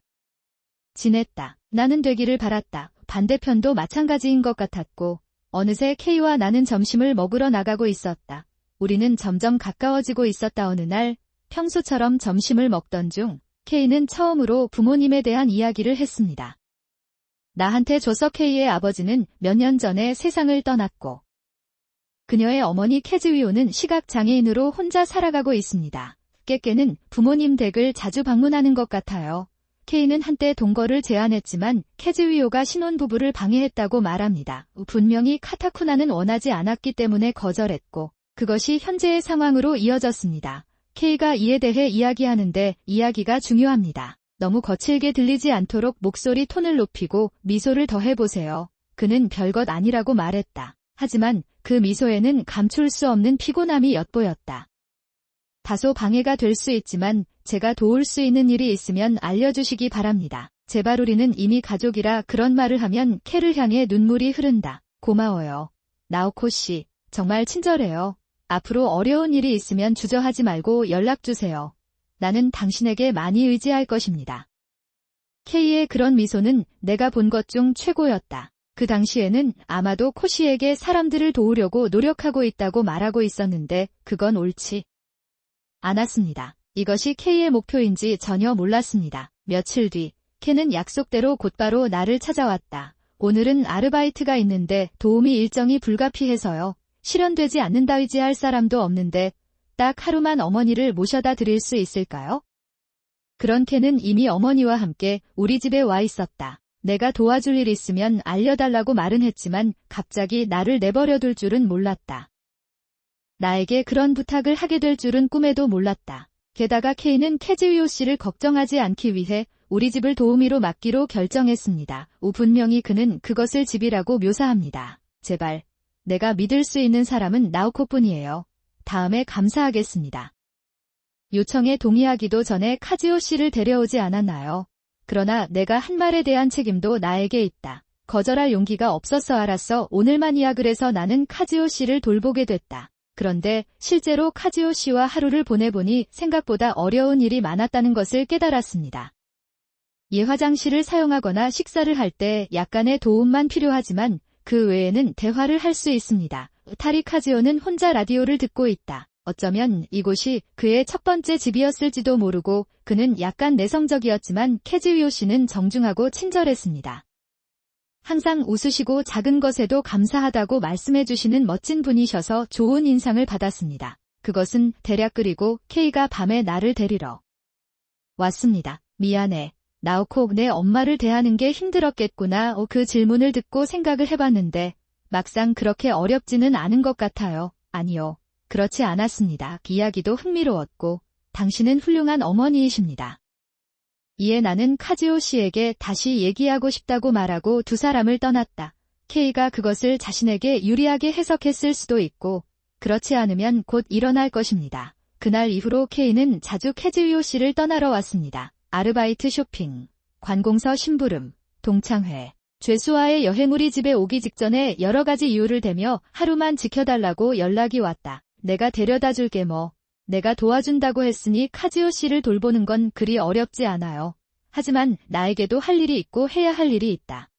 지냈다. 나는 되기를 바랐다. 반대편도 마찬가지인 것 같았고 어느새 K와 나는 점심을 먹으러 나가고 있었다. 우리는 점점 가까워지고 있었다. 어느 날 평소처럼 점심을 먹던 중 K는 처음으로 부모님에 대한 이야기를 했습니다. 나한테 줘서 K의 아버지는 몇 년 전에 세상을 떠났고 그녀의 어머니 캐즈위오는 시각장애인으로 혼자 살아가고 있습니다. 깨깨는 부모님 댁을 자주 방문하는 것 같아요. K는 한때 동거를 제안했지만 캐즈위오가 신혼부부를 방해했다고 말합니다. 분명히 카타쿠나는 원하지 않았기 때문에 거절했고 그것이 현재의 상황으로 이어졌습니다. K가 이에 대해 이야기하는데 이야기가 중요합니다. 너무 거칠게 들리지 않도록 목소리 톤을 높이고 미소를 더해보세요. 그는 별것 아니라고 말했다. 하지만 그 미소에는 감출 수 없는 피곤함이 엿보였다. 다소 방해가 될 수 있지만 제가 도울 수 있는 일이 있으면 알려주시기 바랍니다. 제발 우리는 이미 가족이라 그런 말을 하면 K를 향해 눈물이 흐른다. 고마워요. 나오코 씨, 정말 친절해요. 앞으로 어려운 일이 있으면 주저하지 말고 연락주세요. 나는 당신에게 많이 의지할 것입니다. K의 그런 미소는 내가 본 것 중 최고였다. 그 당시에는 아마도 코 씨에게 사람들을 도우려고 노력하고 있다고 말하고 있었는데 그건 옳지 않았습니다. 이것이 K의 목표인지 전혀 몰랐습니다. 며칠 뒤 K는 약속대로 곧바로 나를 찾아왔다. 오늘은 아르바이트가 있는데 도우미 일정이 불가피해서요. 실현되지 않는다. 의지할 사람도 없는데 딱 하루만 어머니를 모셔다 드릴 수 있을까요? 그런 K는 이미 어머니와 함께 우리 집에 와 있었다. 내가 도와줄 일 있으면 알려달라고 말은 했지만 갑자기 나를 내버려둘 줄은 몰랐다. 나에게 그런 부탁을 하게 될 줄은 꿈에도 몰랐다. 게다가 K는 캐즈위오 씨를 걱정하지 않기 위해 우리 집을 도우미로 맡기로 결정했습니다. 분명히 그는 그것을 집이라고 묘사합니다. 제발, 내가 믿을 수 있는 사람은 나오코뿐이에요. 다음에 감사하겠습니다. 요청에 동의하기도 전에 카즈오 씨를 데려오지 않았나요? 그러나 내가 한 말에 대한 책임도 나에게 있다. 거절할 용기가 없었어. 알았어. 오늘만이야. 그래서 나는 카즈오 씨를 돌보게 됐다. 그런데 실제로 카즈오 씨와 하루를 보내보니 생각보다 어려운 일이 많았다는 것을 깨달았습니다. 예화장실을 사용하거나 식사를 할 때 약간의 도움만 필요하지만 그 외에는 대화를 할 수 있습니다. 타리 카즈오는 혼자 라디오를 듣고 있다. 어쩌면 이곳이 그의 첫 번째 집이었을지도 모르고 그는 약간 내성적이었지만 캐즈위오 씨는 정중하고 친절했습니다. 항상 웃으시고 작은 것에도 감사하다고 말씀해 주시는 멋진 분이셔서 좋은 인상을 받았습니다. 그것은 대략 그리고 K가 밤에 나를 데리러 왔습니다. 미안해. 나오코, 내 엄마를 대하는 게 힘들었겠구나. 그 질문을 듣고 생각을 해봤는데 막상 그렇게 어렵지는 않은 것 같아요. 아니요. 그렇지 않았습니다. 이야기도 흥미로웠고 당신은 훌륭한 어머니이십니다. 이에 나는 카즈오 씨에게 다시 얘기하고 싶다고 말하고 두 사람을 떠났다. K가 그것을 자신에게 유리하게 해석했을 수도 있고 그렇지 않으면 곧 일어날 것입니다. 그날 이후로 K는 자주 캐즈위오 씨를 떠나러 왔습니다. 아르바이트, 쇼핑, 관공서 심부름, 동창회, 죄수와의 여행. 우리 집에 오기 직전에 여러 가지 이유를 대며 하루만 지켜달라고 연락이 왔다. 내가 데려다 줄게. 내가 도와준다고 했으니 카즈오 씨를 돌보는 건 그리 어렵지 않아요. 하지만 나에게도 할 일이 있고 해야 할 일이 있다.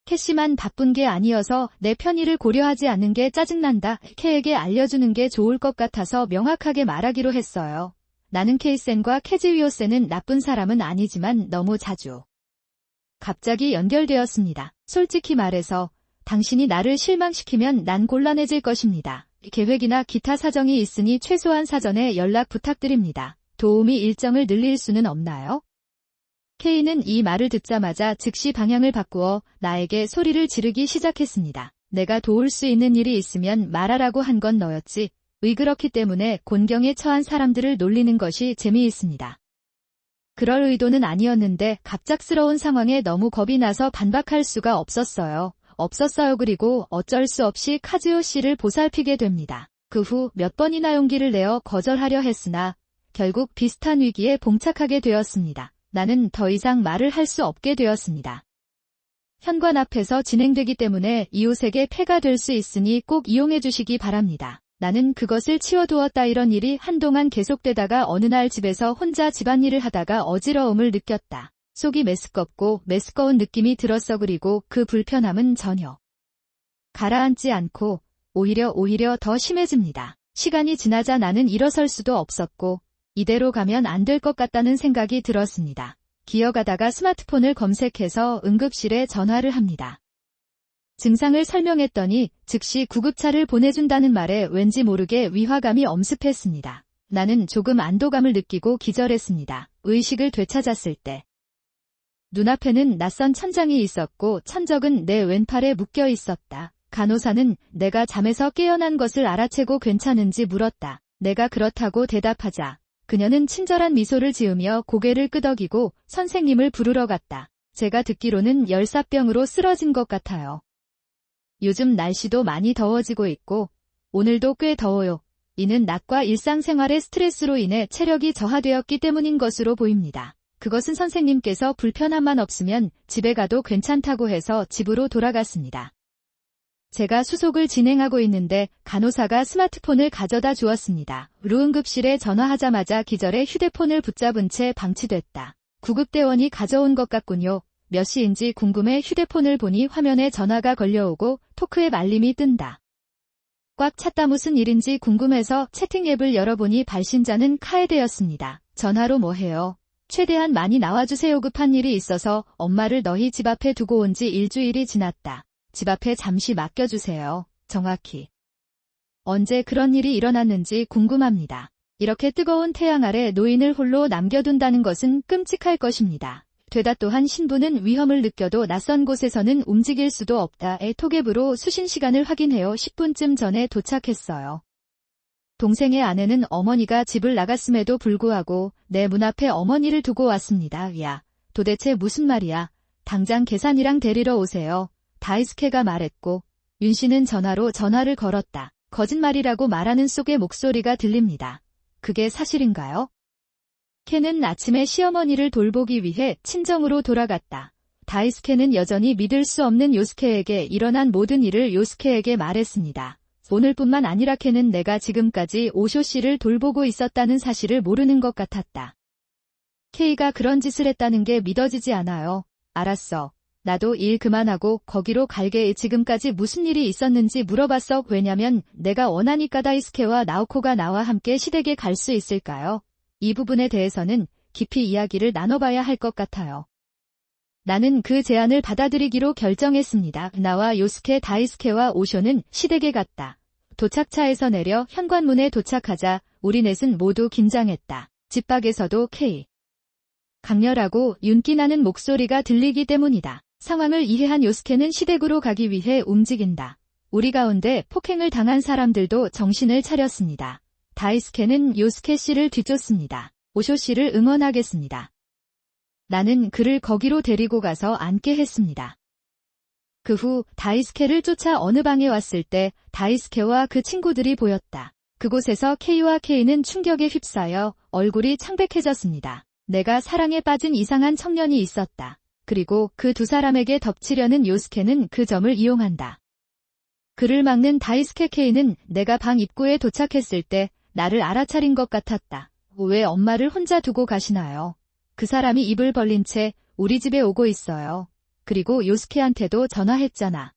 캐씨만 바쁜 게 아니어서 내 편의를 고려하지 않는 게 짜증난다. K에게 알려주는 게 좋을 것 같아서 명확하게 말하기로 했어요. 나는 K센과 캐즈위오센은 나쁜 사람은 아니지만 너무 자주 갑자기 연결되었습니다. 솔직히 말해서 당신이 나를 실망시키면 난 곤란해질 것입니다. 계획이나 기타 사정이 있으니 최소한 사전에 연락 부탁드립니다. 도우미 일정을 늘릴 수는 없나요? K는 이 말을 듣자마자 즉시 방향을 바꾸어 나에게 소리를 지르기 시작했습니다. 내가 도울 수 있는 일이 있으면 말하라고 한 건 너였지. 그렇기 때문에 곤경에 처한 사람들을 놀리는 것이 재미있습니다. 그럴 의도는 아니었는데 갑작스러운 상황에 너무 겁이 나서 반박할 수가 없었어요. 그리고 어쩔 수 없이 카즈오 씨를 보살피게 됩니다. 그 후 몇 번이나 용기를 내어 거절하려 했으나 결국 비슷한 위기에 봉착하게 되었습니다. 나는 더 이상 말을 할 수 없게 되었습니다. 현관 앞에서 진행되기 때문에 이웃에게 폐가 될 수 있으니 꼭 이용해 주시기 바랍니다. 나는 그것을 치워두었다. 이런 일이 한동안 계속되다가 어느 날 집에서 혼자 집안일을 하다가 어지러움을 느꼈다. 속이 메스껍고 메스꺼운 느낌이 들었어. 그리고 그 불편함은 전혀 가라앉지 않고 오히려 더 심해집니다. 시간이 지나자 나는 일어설 수도 없었고 이대로 가면 안 될 것 같다는 생각이 들었습니다. 기어가다가 스마트폰을 검색해서 응급실에 전화를 합니다. 증상을 설명했더니 즉시 구급차를 보내준다는 말에 왠지 모르게 위화감이 엄습했습니다. 나는 조금 안도감을 느끼고 기절했습니다. 의식을 되찾았을 때 눈앞에는 낯선 천장이 있었고 천적은 내 왼팔에 묶여 있었다. 간호사는 내가 잠에서 깨어난 것을 알아채고 괜찮은지 물었다. 내가 그렇다고 대답하자 그녀는 친절한 미소를 지으며 고개를 끄덕이고 선생님을 부르러 갔다. 제가 듣기로는 열사병으로 쓰러진 것 같아요. 요즘 날씨도 많이 더워지고 있고 오늘도 꽤 더워요. 이는 낮과 일상생활의 스트레스로 인해 체력이 저하되었기 때문인 것으로 보입니다. 그것은 선생님께서 불편함만 없으면 집에 가도 괜찮다고 해서 집으로 돌아갔습니다. 제가 수속을 진행하고 있는데 간호사가 스마트폰을 가져다 주었습니다. 응급실에 전화하자마자 기절해 휴대폰을 붙잡은 채 방치됐다. 구급대원이 가져온 것 같군요. 몇 시인지 궁금해 휴대폰을 보니 화면에 전화가 걸려오고 토크앱 알림이 뜬다. 꽉 찼다. 무슨 일인지 궁금해서 채팅 앱을 열어보니 발신자는 카에데였습니다. 전화로 뭐해요? 최대한 많이 나와주세요. 급한 일이 있어서 엄마를 너희 집 앞에 두고 온 지 일주일이 지났다. 집 앞에 잠시 맡겨주세요. 정확히 언제 그런 일이 일어났는지 궁금합니다. 이렇게 뜨거운 태양 아래 노인을 홀로 남겨둔다는 것은 끔찍할 것입니다. 되다 또한 신부는 위험을 느껴도 낯선 곳에서는 움직일 수도 없다. 톡앱으로 수신 시간을 확인해요. 10분쯤 전에 도착했어요. 동생의 아내는 어머니가 집을 나갔음에도 불구하고 내 문 앞에 어머니를 두고 왔습니다. 야, 도대체 무슨 말이야? 당장 계산이랑 데리러 오세요. 다이스케가 말했고 윤 씨는 전화를 걸었다. 거짓말이라고 말하는 속의 목소리가 들립니다. 그게 사실인가요? 켄은 아침에 시어머니를 돌보기 위해 친정으로 돌아갔다. 다이스케는 여전히 믿을 수 없는 요스케에게 일어난 모든 일을 요스케에게 말했습니다. 오늘뿐만 아니라 켄은 내가 지금까지 오쇼 씨를 돌보고 있었다는 사실을 모르는 것 같았다. 케이가 그런 짓을 했다는 게 믿어지지 않아요. 알았어. 나도 일 그만하고 거기로 갈게. 지금까지 무슨 일이 있었는지 물어봤어. 왜냐면 내가 원하니까. 다이스케와 나오코가 나와 함께 시댁에 갈 수 있을까요? 이 부분에 대해서는 깊이 이야기를 나눠봐야 할 것 같아요. 나는 그 제안을 받아들이기로 결정했습니다. 나와 요스케, 다이스케와 오쇼는 시댁에 갔다. 도착차에서 내려 현관문에 도착하자 우리 넷은 모두 긴장했다. 집 밖에서도 K. 강렬하고 윤기나는 목소리가 들리기 때문이다. 상황을 이해한 요스케는 시댁으로 가기 위해 움직인다. 우리 가운데 폭행을 당한 사람들도 정신을 차렸습니다. 다이스케는 요스케 씨를 뒤쫓습니다. 오쇼 씨를 응원하겠습니다. 나는 그를 거기로 데리고 가서 앉게 했습니다. 그 후 다이스케를 쫓아 어느 방에 왔을 때 다이스케와 그 친구들이 보였다. 그곳에서 K와 K는 충격에 휩싸여 얼굴이 창백해졌습니다. 내가 사랑에 빠진 이상한 청년이 있었다. 그리고 그 두 사람에게 덮치려는 요스케는 그 점을 이용한다. 그를 막는 다이스케 K는 내가 방 입구에 도착했을 때 나를 알아차린 것 같았다. 왜 엄마를 혼자 두고 가시나요? 그 사람이 입을 벌린 채 우리 집에 오고 있어요. 그리고 요스케한테도 전화했잖아.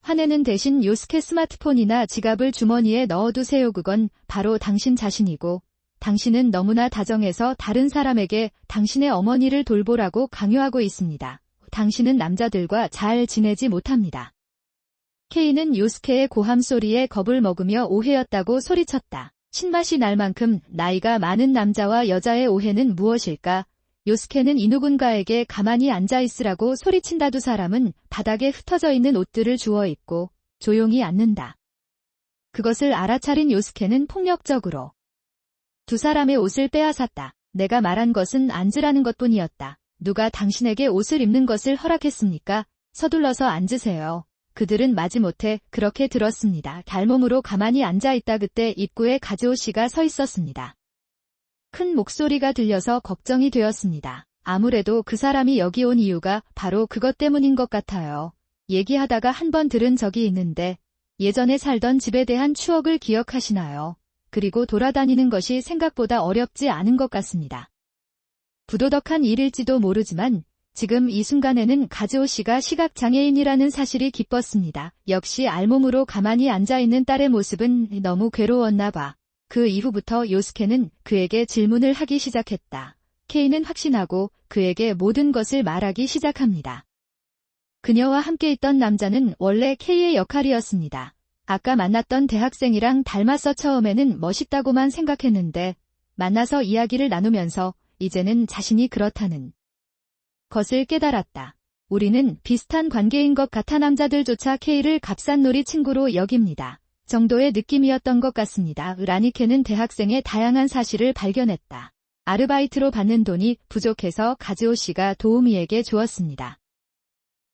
화내는 대신 요스케 스마트폰이나 지갑을 주머니에 넣어두세요. 그건 바로 당신 자신이고 당신은 너무나 다정해서 다른 사람에게 당신의 어머니를 돌보라고 강요하고 있습니다. 당신은 남자들과 잘 지내지 못합니다. K는 요스케의 고함 소리에 겁을 먹으며 오해였다고 소리쳤다. 신맛이 날 만큼 나이가 많은 남자와 여자의 오해는 무엇일까? 요스케는 이 누군가에게 가만히 앉아있으라고 소리친다. 두 사람은 바닥에 흩어져 있는 옷들을 주워 입고 조용히 앉는다. 그것을 알아차린 요스케는 폭력적으로 두 사람의 옷을 빼앗았다. 내가 말한 것은 앉으라는 것뿐이었다. 누가 당신에게 옷을 입는 것을 허락했습니까? 서둘러서 앉으세요. 그들은 마지못해 그렇게 들었습니다. 발몸으로 가만히 앉아있다. 그때 입구에 가즈오 씨가 서 있었습니다. 큰 목소리가 들려서 걱정이 되었습니다. 아무래도 그 사람이 여기 온 이유가 바로 그것 때문인 것 같아요. 얘기하다가 한 번 들은 적이 있는데 예전에 살던 집에 대한 추억을 기억하시나요? 그리고 돌아다니는 것이 생각보다 어렵지 않은 것 같습니다. 부도덕한 일일지도 모르지만 지금 이 순간에는 가즈오 씨가 시각장애인이라는 사실이 기뻤습니다. 역시 알몸으로 가만히 앉아있는 딸의 모습은 너무 괴로웠나 봐. 그 이후부터 요스케는 그에게 질문을 하기 시작했다. 케이는 확신하고 그에게 모든 것을 말하기 시작합니다. 그녀와 함께 있던 남자는 원래 케이의 역할이었습니다. 아까 만났던 대학생이랑 닮았어. 처음에는 멋있다고만 생각했는데 만나서 이야기를 나누면서 이제는 자신이 그렇다는 것을 깨달았다. 우리는 비슷한 관계인 것 같아 남자들조차 케이를 값싼놀이 친구로 여깁니다. 정도의 느낌이었던 것 같습니다. 라니케는 대학생의 다양한 사실을 발견했다. 아르바이트로 받는 돈이 부족해서 가즈오 씨가 도우미에게 주었습니다.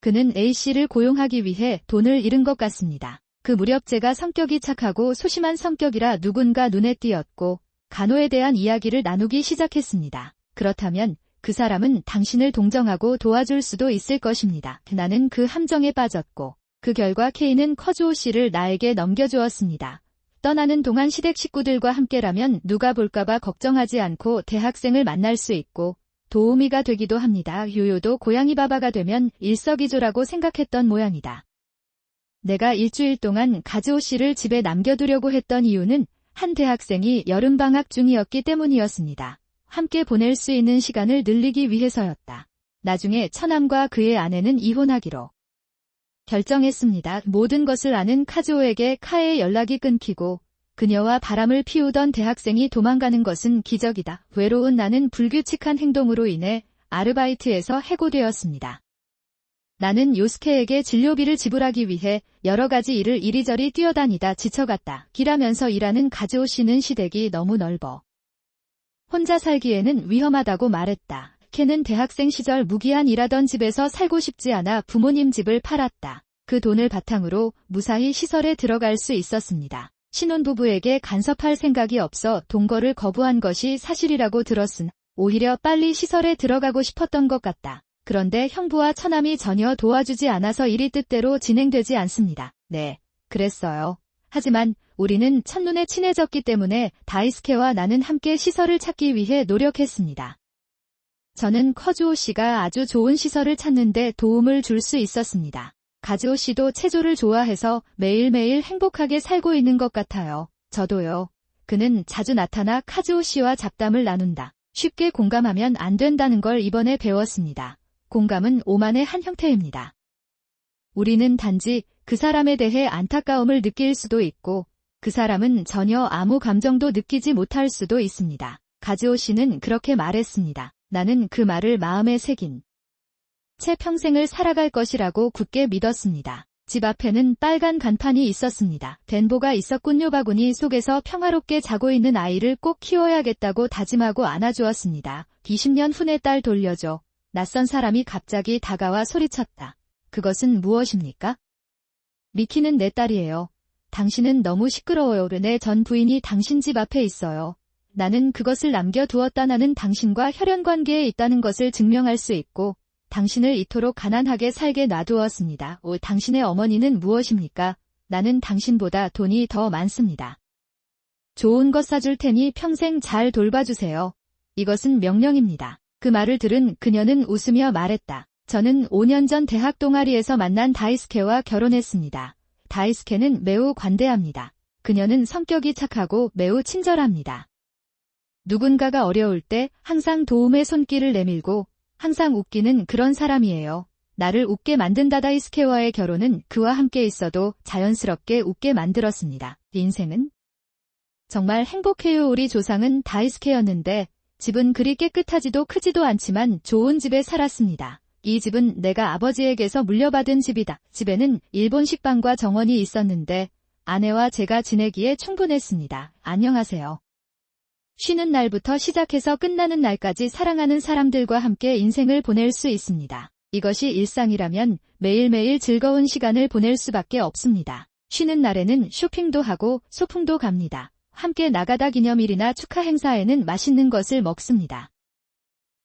그는 A씨를 고용하기 위해 돈을 잃은 것 같습니다. 그 무렵제가 성격이 착하고 소심한 성격이라 누군가 눈에 띄었고 간호에 대한 이야기를 나누기 시작했습니다. 그렇다면 그 사람은 당신을 동정하고 도와줄 수도 있을 것입니다. 나는 그 함정에 빠졌고 그 결과 케이는 커즈오 씨를 나에게 넘겨주었습니다. 떠나는 동안 시댁 식구들과 함께라면 누가 볼까봐 걱정하지 않고 대학생을 만날 수 있고 도우미가 되기도 합니다. 요요도 고양이 바바가 되면 일석이조라고 생각했던 모양이다. 내가 일주일 동안 가즈오 씨를 집에 남겨두려고 했던 이유는 한 대학생이 여름방학 중이었기 때문이었습니다. 함께 보낼 수 있는 시간을 늘리기 위해서였다. 나중에 처남과 그의 아내는 이혼하기로 결정했습니다. 모든 것을 아는 카즈오에게 카의 연락이 끊기고 그녀와 바람을 피우던 대학생이 도망가는 것은 기적이다. 외로운 나는 불규칙한 행동으로 인해 아르바이트에서 해고되었습니다. 나는 요스케에게 진료비를 지불하기 위해 여러 가지 일을 이리저리 뛰어다니다 지쳐갔다. 길하면서 일하는 가즈오 씨는 시댁이 너무 넓어 혼자 살기에는 위험하다고 말했다. 케는 대학생 시절 무기한 일하던 집에서 살고 싶지 않아 부모님 집을 팔았다. 그 돈을 바탕으로 무사히 시설에 들어갈 수 있었습니다. 신혼부부에게 간섭할 생각이 없어 동거를 거부한 것이 사실이라고 들었으나 오히려 빨리 시설에 들어가고 싶었던 것 같다. 그런데 형부와 처남이 전혀 도와주지 않아서 일이 뜻대로 진행되지 않습니다. 네, 그랬어요. 하지만 우리는 첫눈에 친해졌기 때문에 다이스케와 나는 함께 시설을 찾기 위해 노력했습니다. 저는 커즈오 씨가 아주 좋은 시설을 찾는데 도움을 줄 수 있었습니다. 가즈오 씨도 체조를 좋아해서 매일매일 행복하게 살고 있는 것 같아요. 저도요. 그는 자주 나타나 카즈오 씨와 잡담을 나눈다. 쉽게 공감하면 안 된다는 걸 이번에 배웠습니다. 공감은 오만의 한 형태입니다. 우리는 단지 그 사람에 대해 안타까움을 느낄 수도 있고 그 사람은 전혀 아무 감정도 느끼지 못할 수도 있습니다. 가즈오 씨는 그렇게 말했습니다. 나는 그 말을 마음에 새긴 채 평생을 살아갈 것이라고 굳게 믿었습니다. 집 앞에는 빨간 간판이 있었습니다. 덴보가 있었군요. 바구니 속에서 평화롭게 자고 있는 아이를 꼭 키워야겠다고 다짐하고 안아주었습니다. 20년 후 내 딸 돌려줘. 낯선 사람이 갑자기 다가와 소리쳤다. 그것은 무엇입니까? 미키는 내 딸이에요. 당신은 너무 시끄러워요. 내 전 부인이 당신 집 앞에 있어요. 나는 그것을 남겨두었다. 나는 당신과 혈연관계에 있다는 것을 증명할 수 있고 당신을 이토록 가난하게 살게 놔두었습니다. 당신의 어머니는 무엇입니까? 나는 당신보다 돈이 더 많습니다. 좋은 것 사줄 테니 평생 잘 돌봐주세요. 이것은 명령입니다. 그 말을 들은 그녀는 웃으며 말했다. 저는 5년 전 대학 동아리에서 만난 다이스케와 결혼했습니다. 다이스케는 매우 관대합니다. 그녀는 성격이 착하고 매우 친절합니다. 누군가가 어려울 때 항상 도움의 손길을 내밀고 항상 웃기는 그런 사람이에요. 나를 웃게 만든다. 다이스케와의 결혼은 그와 함께 있어도 자연스럽게 웃게 만들었습니다. 인생은 정말 행복해요. 우리 조상은 다이스케였는데 집은 그리 깨끗하지도 크지도 않지만 좋은 집에 살았습니다. 이 집은 내가 아버지에게서 물려받은 집이다. 집에는 일본식 방과 정원이 있었는데 아내와 제가 지내기에 충분했습니다. 안녕하세요. 쉬는 날부터 시작해서 끝나는 날까지 사랑하는 사람들과 함께 인생을 보낼 수 있습니다. 이것이 일상이라면 매일매일 즐거운 시간을 보낼 수밖에 없습니다. 쉬는 날에는 쇼핑도 하고 소풍도 갑니다. 함께 나가다 기념일이나 축하 행사에는 맛있는 것을 먹습니다.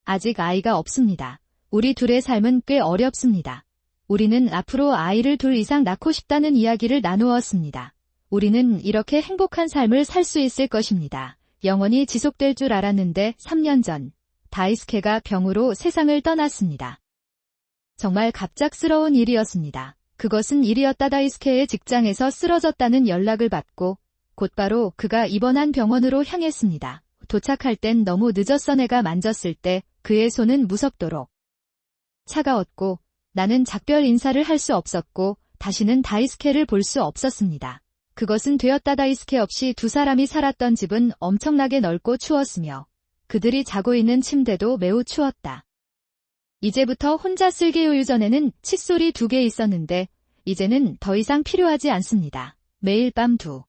아직 아이가 없습니다. 우리 둘의 삶은 꽤 어렵습니다. 우리는 앞으로 아이를 둘 이상 낳고 싶다는 이야기를 나누었습니다. 우리는 이렇게 행복한 삶을 살 수 있을 것입니다. 영원히 지속될 줄 알았는데 3년 전 다이스케가 병으로 세상을 떠났습니다. 정말 갑작스러운 일이었습니다. 그것은 일이었다. 다이스케의 직장에서 쓰러졌다는 연락을 받고 곧바로 그가 입원한 병원으로 향했습니다. 도착할 땐 너무 늦었어. 내가 만졌을 때 그의 손은 무섭도록 차가웠고 나는 작별 인사를 할 수 없었고 다시는 다이스케를 볼 수 없었습니다. 그것은 되었다. 다이스케 없이 두 사람이 살았던 집은 엄청나게 넓고 추웠으며 그들이 자고 있는 침대도 매우 추웠다. 이제부터 혼자 쓸게요. 유전에는 칫솔이 2개 있었는데 이제는 더 이상 필요하지 않습니다. 매일 밤 두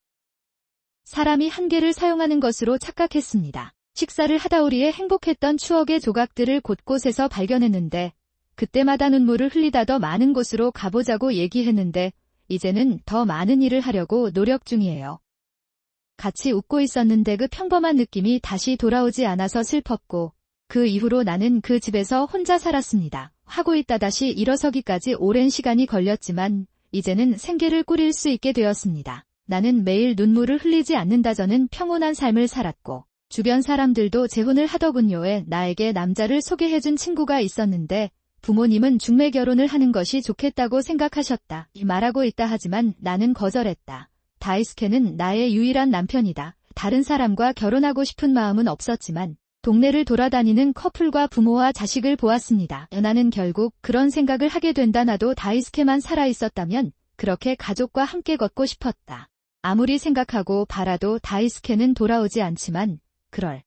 사람이 한 개를 사용하는 것으로 착각했습니다. 식사를 하다 우리의 행복했던 추억의 조각들을 곳곳에서 발견했는데 그때마다 눈물을 흘리다 더 많은 곳으로 가보자고 얘기했는데 이제는 더 많은 일을 하려고 노력 중이에요. 같이 웃고 있었는데 그 평범한 느낌이 다시 돌아오지 않아서 슬펐고 그 이후로 나는 그 집에서 혼자 살았습니다. 하고 있다 다시 일어서기까지 오랜 시간이 걸렸지만 이제는 생계를 꾸릴 수 있게 되었습니다. 나는 매일 눈물을 흘리지 않는다. 저는 평온한 삶을 살았고 주변 사람들도 재혼을 하더군요. 나에게 남자를 소개해준 친구가 있었는데 부모님은 중매 결혼을 하는 것이 좋겠다고 생각하셨다. 말하고 있다 하지만 나는 거절했다. 다이스케는 나의 유일한 남편이다. 다른 사람과 결혼하고 싶은 마음은 없었지만 동네를 돌아다니는 커플과 부모와 자식을 보았습니다. 나는 결국 그런 생각을 하게 된다. 나도 다이스케만 살아있었다면 그렇게 가족과 함께 걷고 싶었다. 아무리 생각하고 바라도 다이스케는 돌아오지 않지만 그럴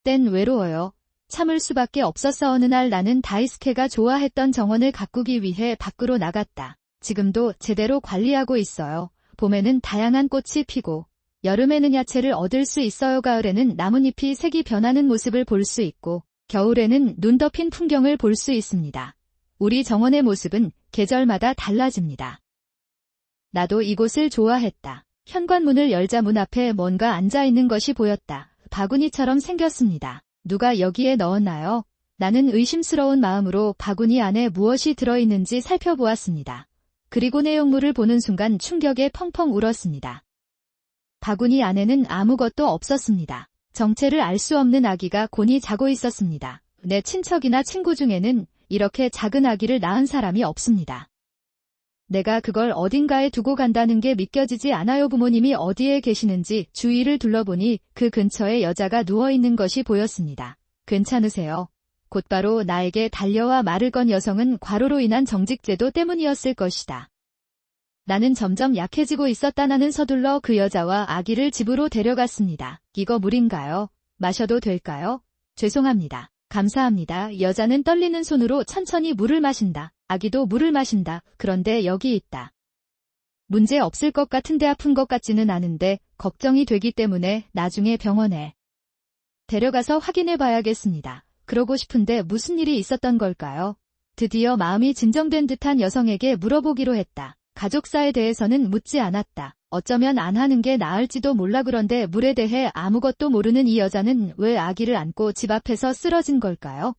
땐 외로워요. 참을 수밖에 없었어. 어느 날 나는 다이스케가 좋아했던 정원을 가꾸기 위해 밖으로 나갔다. 지금도 제대로 관리하고 있어요. 봄에는 다양한 꽃이 피고 여름에는 야채를 얻을 수 있어요. 가을에는 나뭇잎이 색이 변하는 모습을 볼 수 있고 겨울에는 눈 덮인 풍경을 볼 수 있습니다. 우리 정원의 모습은 계절마다 달라집니다. 나도 이곳을 좋아했다. 현관문을 열자 문 앞에 뭔가 앉아있는 것이 보였다. 바구니처럼 생겼습니다. 누가 여기에 넣었나요? 나는 의심스러운 마음으로 바구니 안에 무엇이 들어있는지 살펴보았습니다. 그리고 내용물을 보는 순간 충격에 펑펑 울었습니다. 바구니 안에는 아무것도 없었습니다. 정체를 알 수 없는 아기가 곤히 자고 있었습니다. 내 친척이나 친구 중에는 이렇게 작은 아기를 낳은 사람이 없습니다. 내가 그걸 어딘가에 두고 간다는 게 믿겨지지 않아요. 부모님이 어디에 계시는지 주위를 둘러보니 그 근처에 여자가 누워있는 것이 보였습니다. 괜찮으세요? 곧바로 나에게 달려와 말을 건 여성은 과로로 인한 정직제도 때문이었을 것이다. 나는 점점 약해지고 있었다. 나는 서둘러 그 여자와 아기를 집으로 데려갔습니다. 이거 물인가요? 마셔도 될까요? 죄송합니다. 감사합니다. 여자는 떨리는 손으로 천천히 물을 마신다. 아기도 물을 마신다. 그런데 여기 있다. 문제 없을 것 같은데 아픈 것 같지는 않은데 걱정이 되기 때문에 나중에 병원에 데려가서 확인해 봐야겠습니다. 그러고 싶은데 무슨 일이 있었던 걸까요? 드디어 마음이 진정된 듯한 여성에게 물어보기로 했다. 가족사에 대해서는 묻지 않았다. 어쩌면 안 하는 게 나을지도 몰라. 그런데 물에 대해 아무것도 모르는 이 여자는 왜 아기를 안고 집 앞에서 쓰러진 걸까요?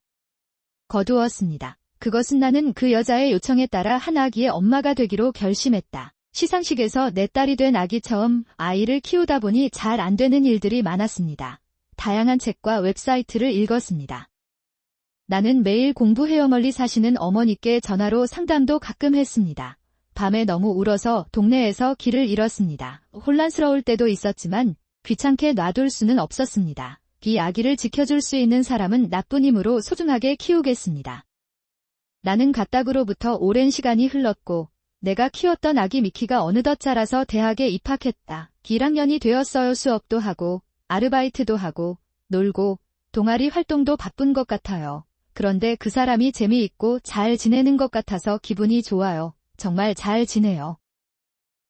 거두었습니다. 그것은 나는 그 여자의 요청에 따라 한 아기의 엄마가 되기로 결심했다. 시상식에서 내 딸이 된 아기 처음 아이를 키우다 보니 잘 안 되는 일들이 많았습니다. 다양한 책과 웹사이트를 읽었습니다. 나는 매일 공부해요. 멀리 사시는 어머니께 전화로 상담도 가끔 했습니다. 밤에 너무 울어서 동네에서 길을 잃었습니다. 혼란스러울 때도 있었지만 귀찮게 놔둘 수는 없었습니다. 이 아기를 지켜줄 수 있는 사람은 나쁜 힘으로 소중하게 키우겠습니다. 나는 가딱으로부터 오랜 시간이 흘렀고 내가 키웠던 아기 미키가 어느덧 자라서 대학에 입학했다. 1학년이 되었어요. 수업도 하고 아르바이트도 하고 놀고 동아리 활동도 바쁜 것 같아요. 그런데 그 사람이 재미있고 잘 지내는 것 같아서 기분이 좋아요. 정말 잘 지내요.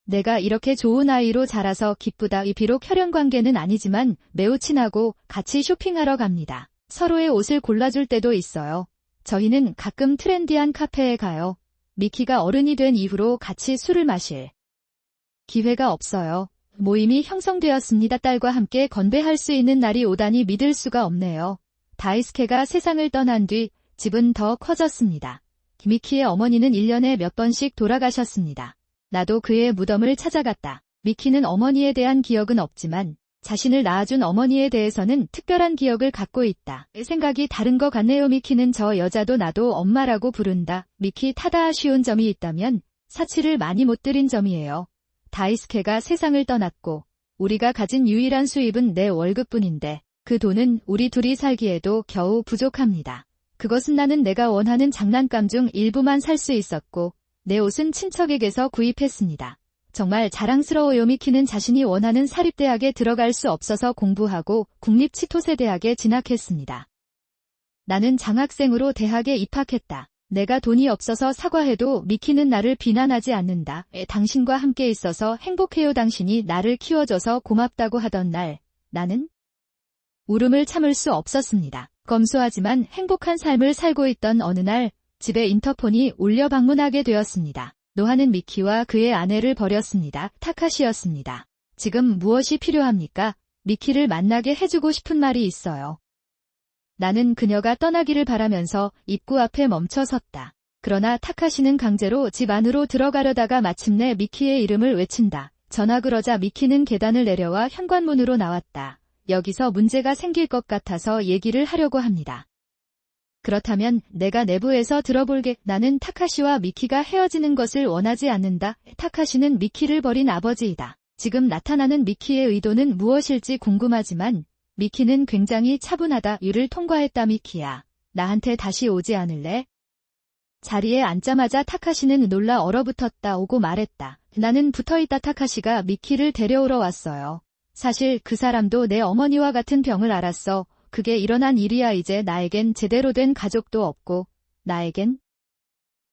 내가 이렇게 좋은 아이로 자라서 기쁘다. 비록 혈연관계는 아니지만 매우 친하고 같이 쇼핑하러 갑니다. 서로의 옷을 골라줄 때도 있어요. 저희는 가끔 트렌디한 카페에 가요. 미키가 어른이 된 이후로 같이 술을 마실 기회가 없어요. 모임이 형성되었습니다. 딸과 함께 건배할 수 있는 날이 오다니 믿을 수가 없네요. 다이스케가 세상을 떠난 뒤 집은 더 커졌습니다. 미키의 어머니는 1년에 몇 번씩 돌아가셨습니다. 나도 그의 무덤을 찾아갔다. 미키는 어머니에 대한 기억은 없지만 자신을 낳아준 어머니에 대해서는 특별한 기억을 갖고 있다. 생각이 다른 것 같네요. 미키는 저 여자도 나도 엄마라고 부른다. 미키 타다 아쉬운 점이 있다면 사치를 많이 못 들인 점이에요. 다이스케가 세상을 떠났고 우리가 가진 유일한 수입은 내 월급뿐인데 그 돈은 우리 둘이 살기에도 겨우 부족합니다. 그것은 나는 내가 원하는 장난감 중 일부만 살 수 있었고 내 옷은 친척에게서 구입했습니다. 정말 자랑스러워요. 미키는 자신이 원하는 사립대학에 들어갈 수 없어서 공부하고 국립치토세대학에 진학했습니다. 나는 장학생으로 대학에 입학했다. 내가 돈이 없어서 사과해도 미키는 나를 비난하지 않는다. 당신과 함께 있어서 행복해요. 당신이 나를 키워줘서 고맙다고 하던 날, 나는 울음을 참을 수 없었습니다. 검소하지만 행복한 삶을 살고 있던 어느 날, 집에 인터폰이 울려 방문하게 되었습니다. 노하는 미키와 그의 아내를 버렸습니다. 타카시였습니다. 지금 무엇이 필요합니까? 미키를 만나게 해주고 싶은 말이 있어요. 나는 그녀가 떠나기를 바라면서 입구 앞에 멈춰 섰다. 그러나 타카시는 강제로 집 안으로 들어가려다가 마침내 미키의 이름을 외친다. 전화 그러자 미키는 계단을 내려와 현관문으로 나왔다. 여기서 문제가 생길 것 같아서 얘기를 하려고 합니다. 그렇다면 내가 내부에서 들어볼게. 나는 타카시와 미키가 헤어지는 것을 원하지 않는다. 타카시는 미키를 버린 아버지이다. 지금 나타나는 미키의 의도는 무엇일지 궁금하지만 미키는 굉장히 차분하다. 유를 통과했다. 미키야, 나한테 다시 오지 않을래? 자리에 앉자마자 타카시는 놀라 얼어붙었다. 오고 말했다. 나는 붙어있다. 타카시가 미키를 데려오러 왔어요. 사실 그 사람도 내 어머니와 같은 병을 앓았어. 그게 일어난 일이야. 이제 나에겐 제대로 된 가족도 없고 나에겐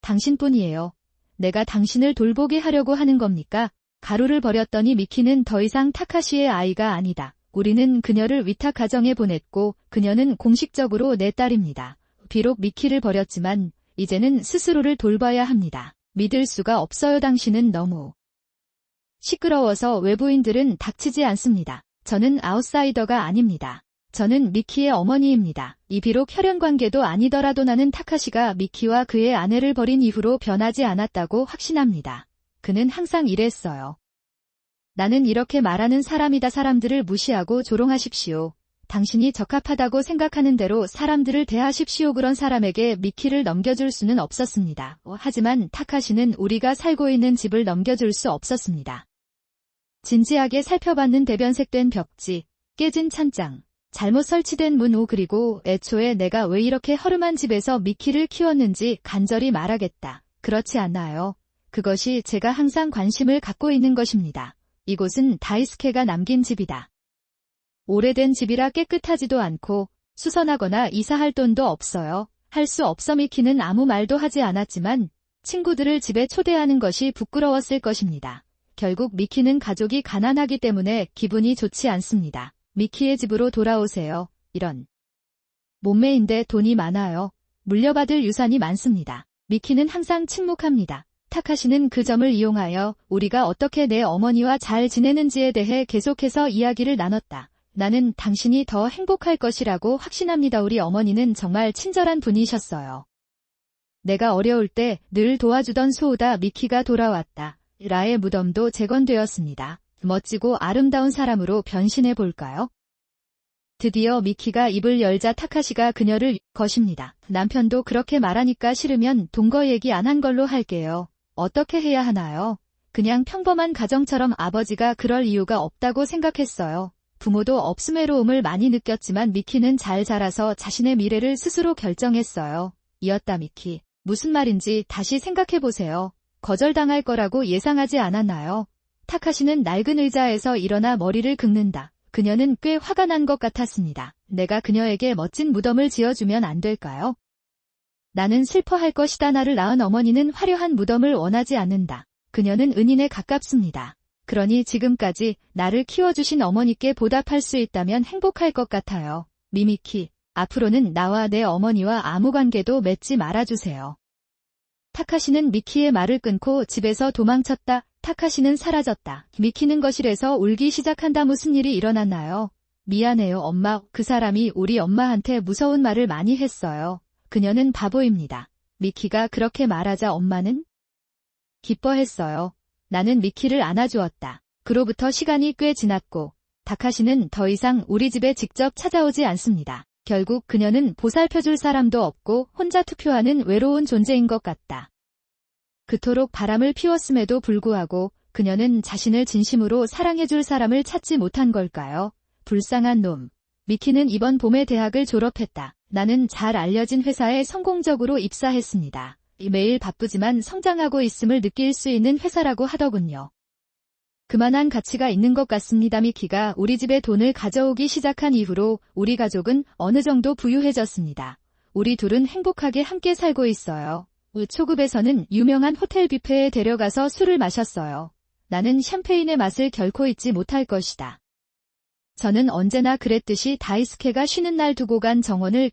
당신뿐이에요. 내가 당신을 돌보게 하려고 하는 겁니까? 가루를 버렸더니 미키는 더 이상 타카시의 아이가 아니다. 우리는 그녀를 위탁 가정에 보냈고 그녀는 공식적으로 내 딸입니다. 비록 미키를 버렸지만 이제는 스스로를 돌봐야 합니다. 믿을 수가 없어요. 당신은 너무 시끄러워서 외부인들은 닥치지 않습니다. 저는 아웃사이더가 아닙니다. 저는 미키의 어머니입니다. 이 비록 혈연관계도 아니더라도 나는 타카시가 미키와 그의 아내를 버린 이후로 변하지 않았다고 확신합니다. 그는 항상 이랬어요. 나는 이렇게 말하는 사람이다. 사람들을 무시하고 조롱하십시오. 당신이 적합하다고 생각하는 대로 사람들을 대하십시오. 그런 사람에게 미키를 넘겨줄 수는 없었습니다. 하지만 타카시는 우리가 살고 있는 집을 넘겨줄 수 없었습니다. 진지하게 살펴봤는 대변색된 벽지, 깨진 찬장, 잘못 설치된 문. 그리고 애초에 내가 왜 이렇게 허름한 집에서 미키를 키웠는지 간절히 말하겠다. 그렇지 않아요. 그것이 제가 항상 관심을 갖고 있는 것입니다. 이곳은 다이스케가 남긴 집이다. 오래된 집이라 깨끗하지도 않고 수선하거나 이사할 돈도 없어요. 할 수 없어. 미키는 아무 말도 하지 않았지만 친구들을 집에 초대하는 것이 부끄러웠을 것입니다. 결국 미키는 가족이 가난하기 때문에 기분이 좋지 않습니다. 미키의 집으로 돌아오세요. 이런 몸매인데 돈이 많아요. 물려받을 유산이 많습니다. 미키는 항상 침묵합니다. 타카시는 그 점을 이용하여 우리가 어떻게 내 어머니와 잘 지내는지에 대해 계속해서 이야기를 나눴다. 나는 당신이 더 행복할 것이라고 확신합니다. 우리 어머니는 정말 친절한 분이셨어요. 내가 어려울 때 늘 도와주던 소우다. 미키가 돌아왔다. 라의 무덤도 재건되었습니다. 멋지고 아름다운 사람으로 변신해 볼까요? 드디어 미키가 입을 열자 타카시가 그녀를 것입니다. 남편도 그렇게 말하니까 싫으면 동거 얘기 안 한 걸로 할게요. 어떻게 해야 하나요? 그냥 평범한 가정처럼. 아버지가 그럴 이유가 없다고 생각했어요. 부모도 없음. 외로움을 많이 느꼈지만 미키는 잘 자라서 자신의 미래를 스스로 결정했어요. 이었다. 미키, 무슨 말인지 다시 생각해보세요. 거절당할 거라고 예상하지 않았나요? 타카시는 낡은 의자에서 일어나 머리를 긁는다. 그녀는 꽤 화가 난 것 같았습니다. 내가 그녀에게 멋진 무덤을 지어주면 안 될까요? 나는 슬퍼할 것이다. 나를 낳은 어머니는 화려한 무덤을 원하지 않는다. 그녀는 은인에 가깝습니다. 그러니 지금까지 나를 키워주신 어머니께 보답할 수 있다면 행복할 것 같아요. 미미키, 앞으로는 나와 내 어머니와 아무 관계도 맺지 말아주세요. 타카시는 미키의 말을 끊고 집에서 도망쳤다. 타카시는 사라졌다. 미키는 거실에서 울기 시작한다. 무슨 일이 일어났나요? 미안해요, 엄마. 그 사람이 우리 엄마한테 무서운 말을 많이 했어요. 그녀는 바보입니다. 미키가 그렇게 말하자 엄마는 기뻐했어요. 나는 미키를 안아주었다. 그로부터 시간이 꽤 지났고 다카시는 더 이상 우리 집에 직접 찾아오지 않습니다. 결국 그녀는 보살펴줄 사람도 없고 혼자 투표하는 외로운 존재인 것 같다. 그토록 바람을 피웠음에도 불구하고 그녀는 자신을 진심으로 사랑해줄 사람을 찾지 못한 걸까요? 불쌍한 놈. 미키는 이번 봄에 대학을 졸업했다. 나는 잘 알려진 회사에 성공적으로 입사했습니다. 매일 바쁘지만 성장하고 있음을 느낄 수 있는 회사라고 하더군요. 그만한 가치가 있는 것 같습니다. 미키가 우리 집에 돈을 가져오기 시작한 이후로 우리 가족은 어느 정도 부유해졌습니다. 우리 둘은 행복하게 함께 살고 있어요. 초급에서는 유명한 호텔 뷔페에 데려가서 술을 마셨어요. 나는 샴페인의 맛을 결코 잊지 못할 것이다. 저는 언제나 그랬듯이 다이스케가 쉬는 날 두고 간 정원을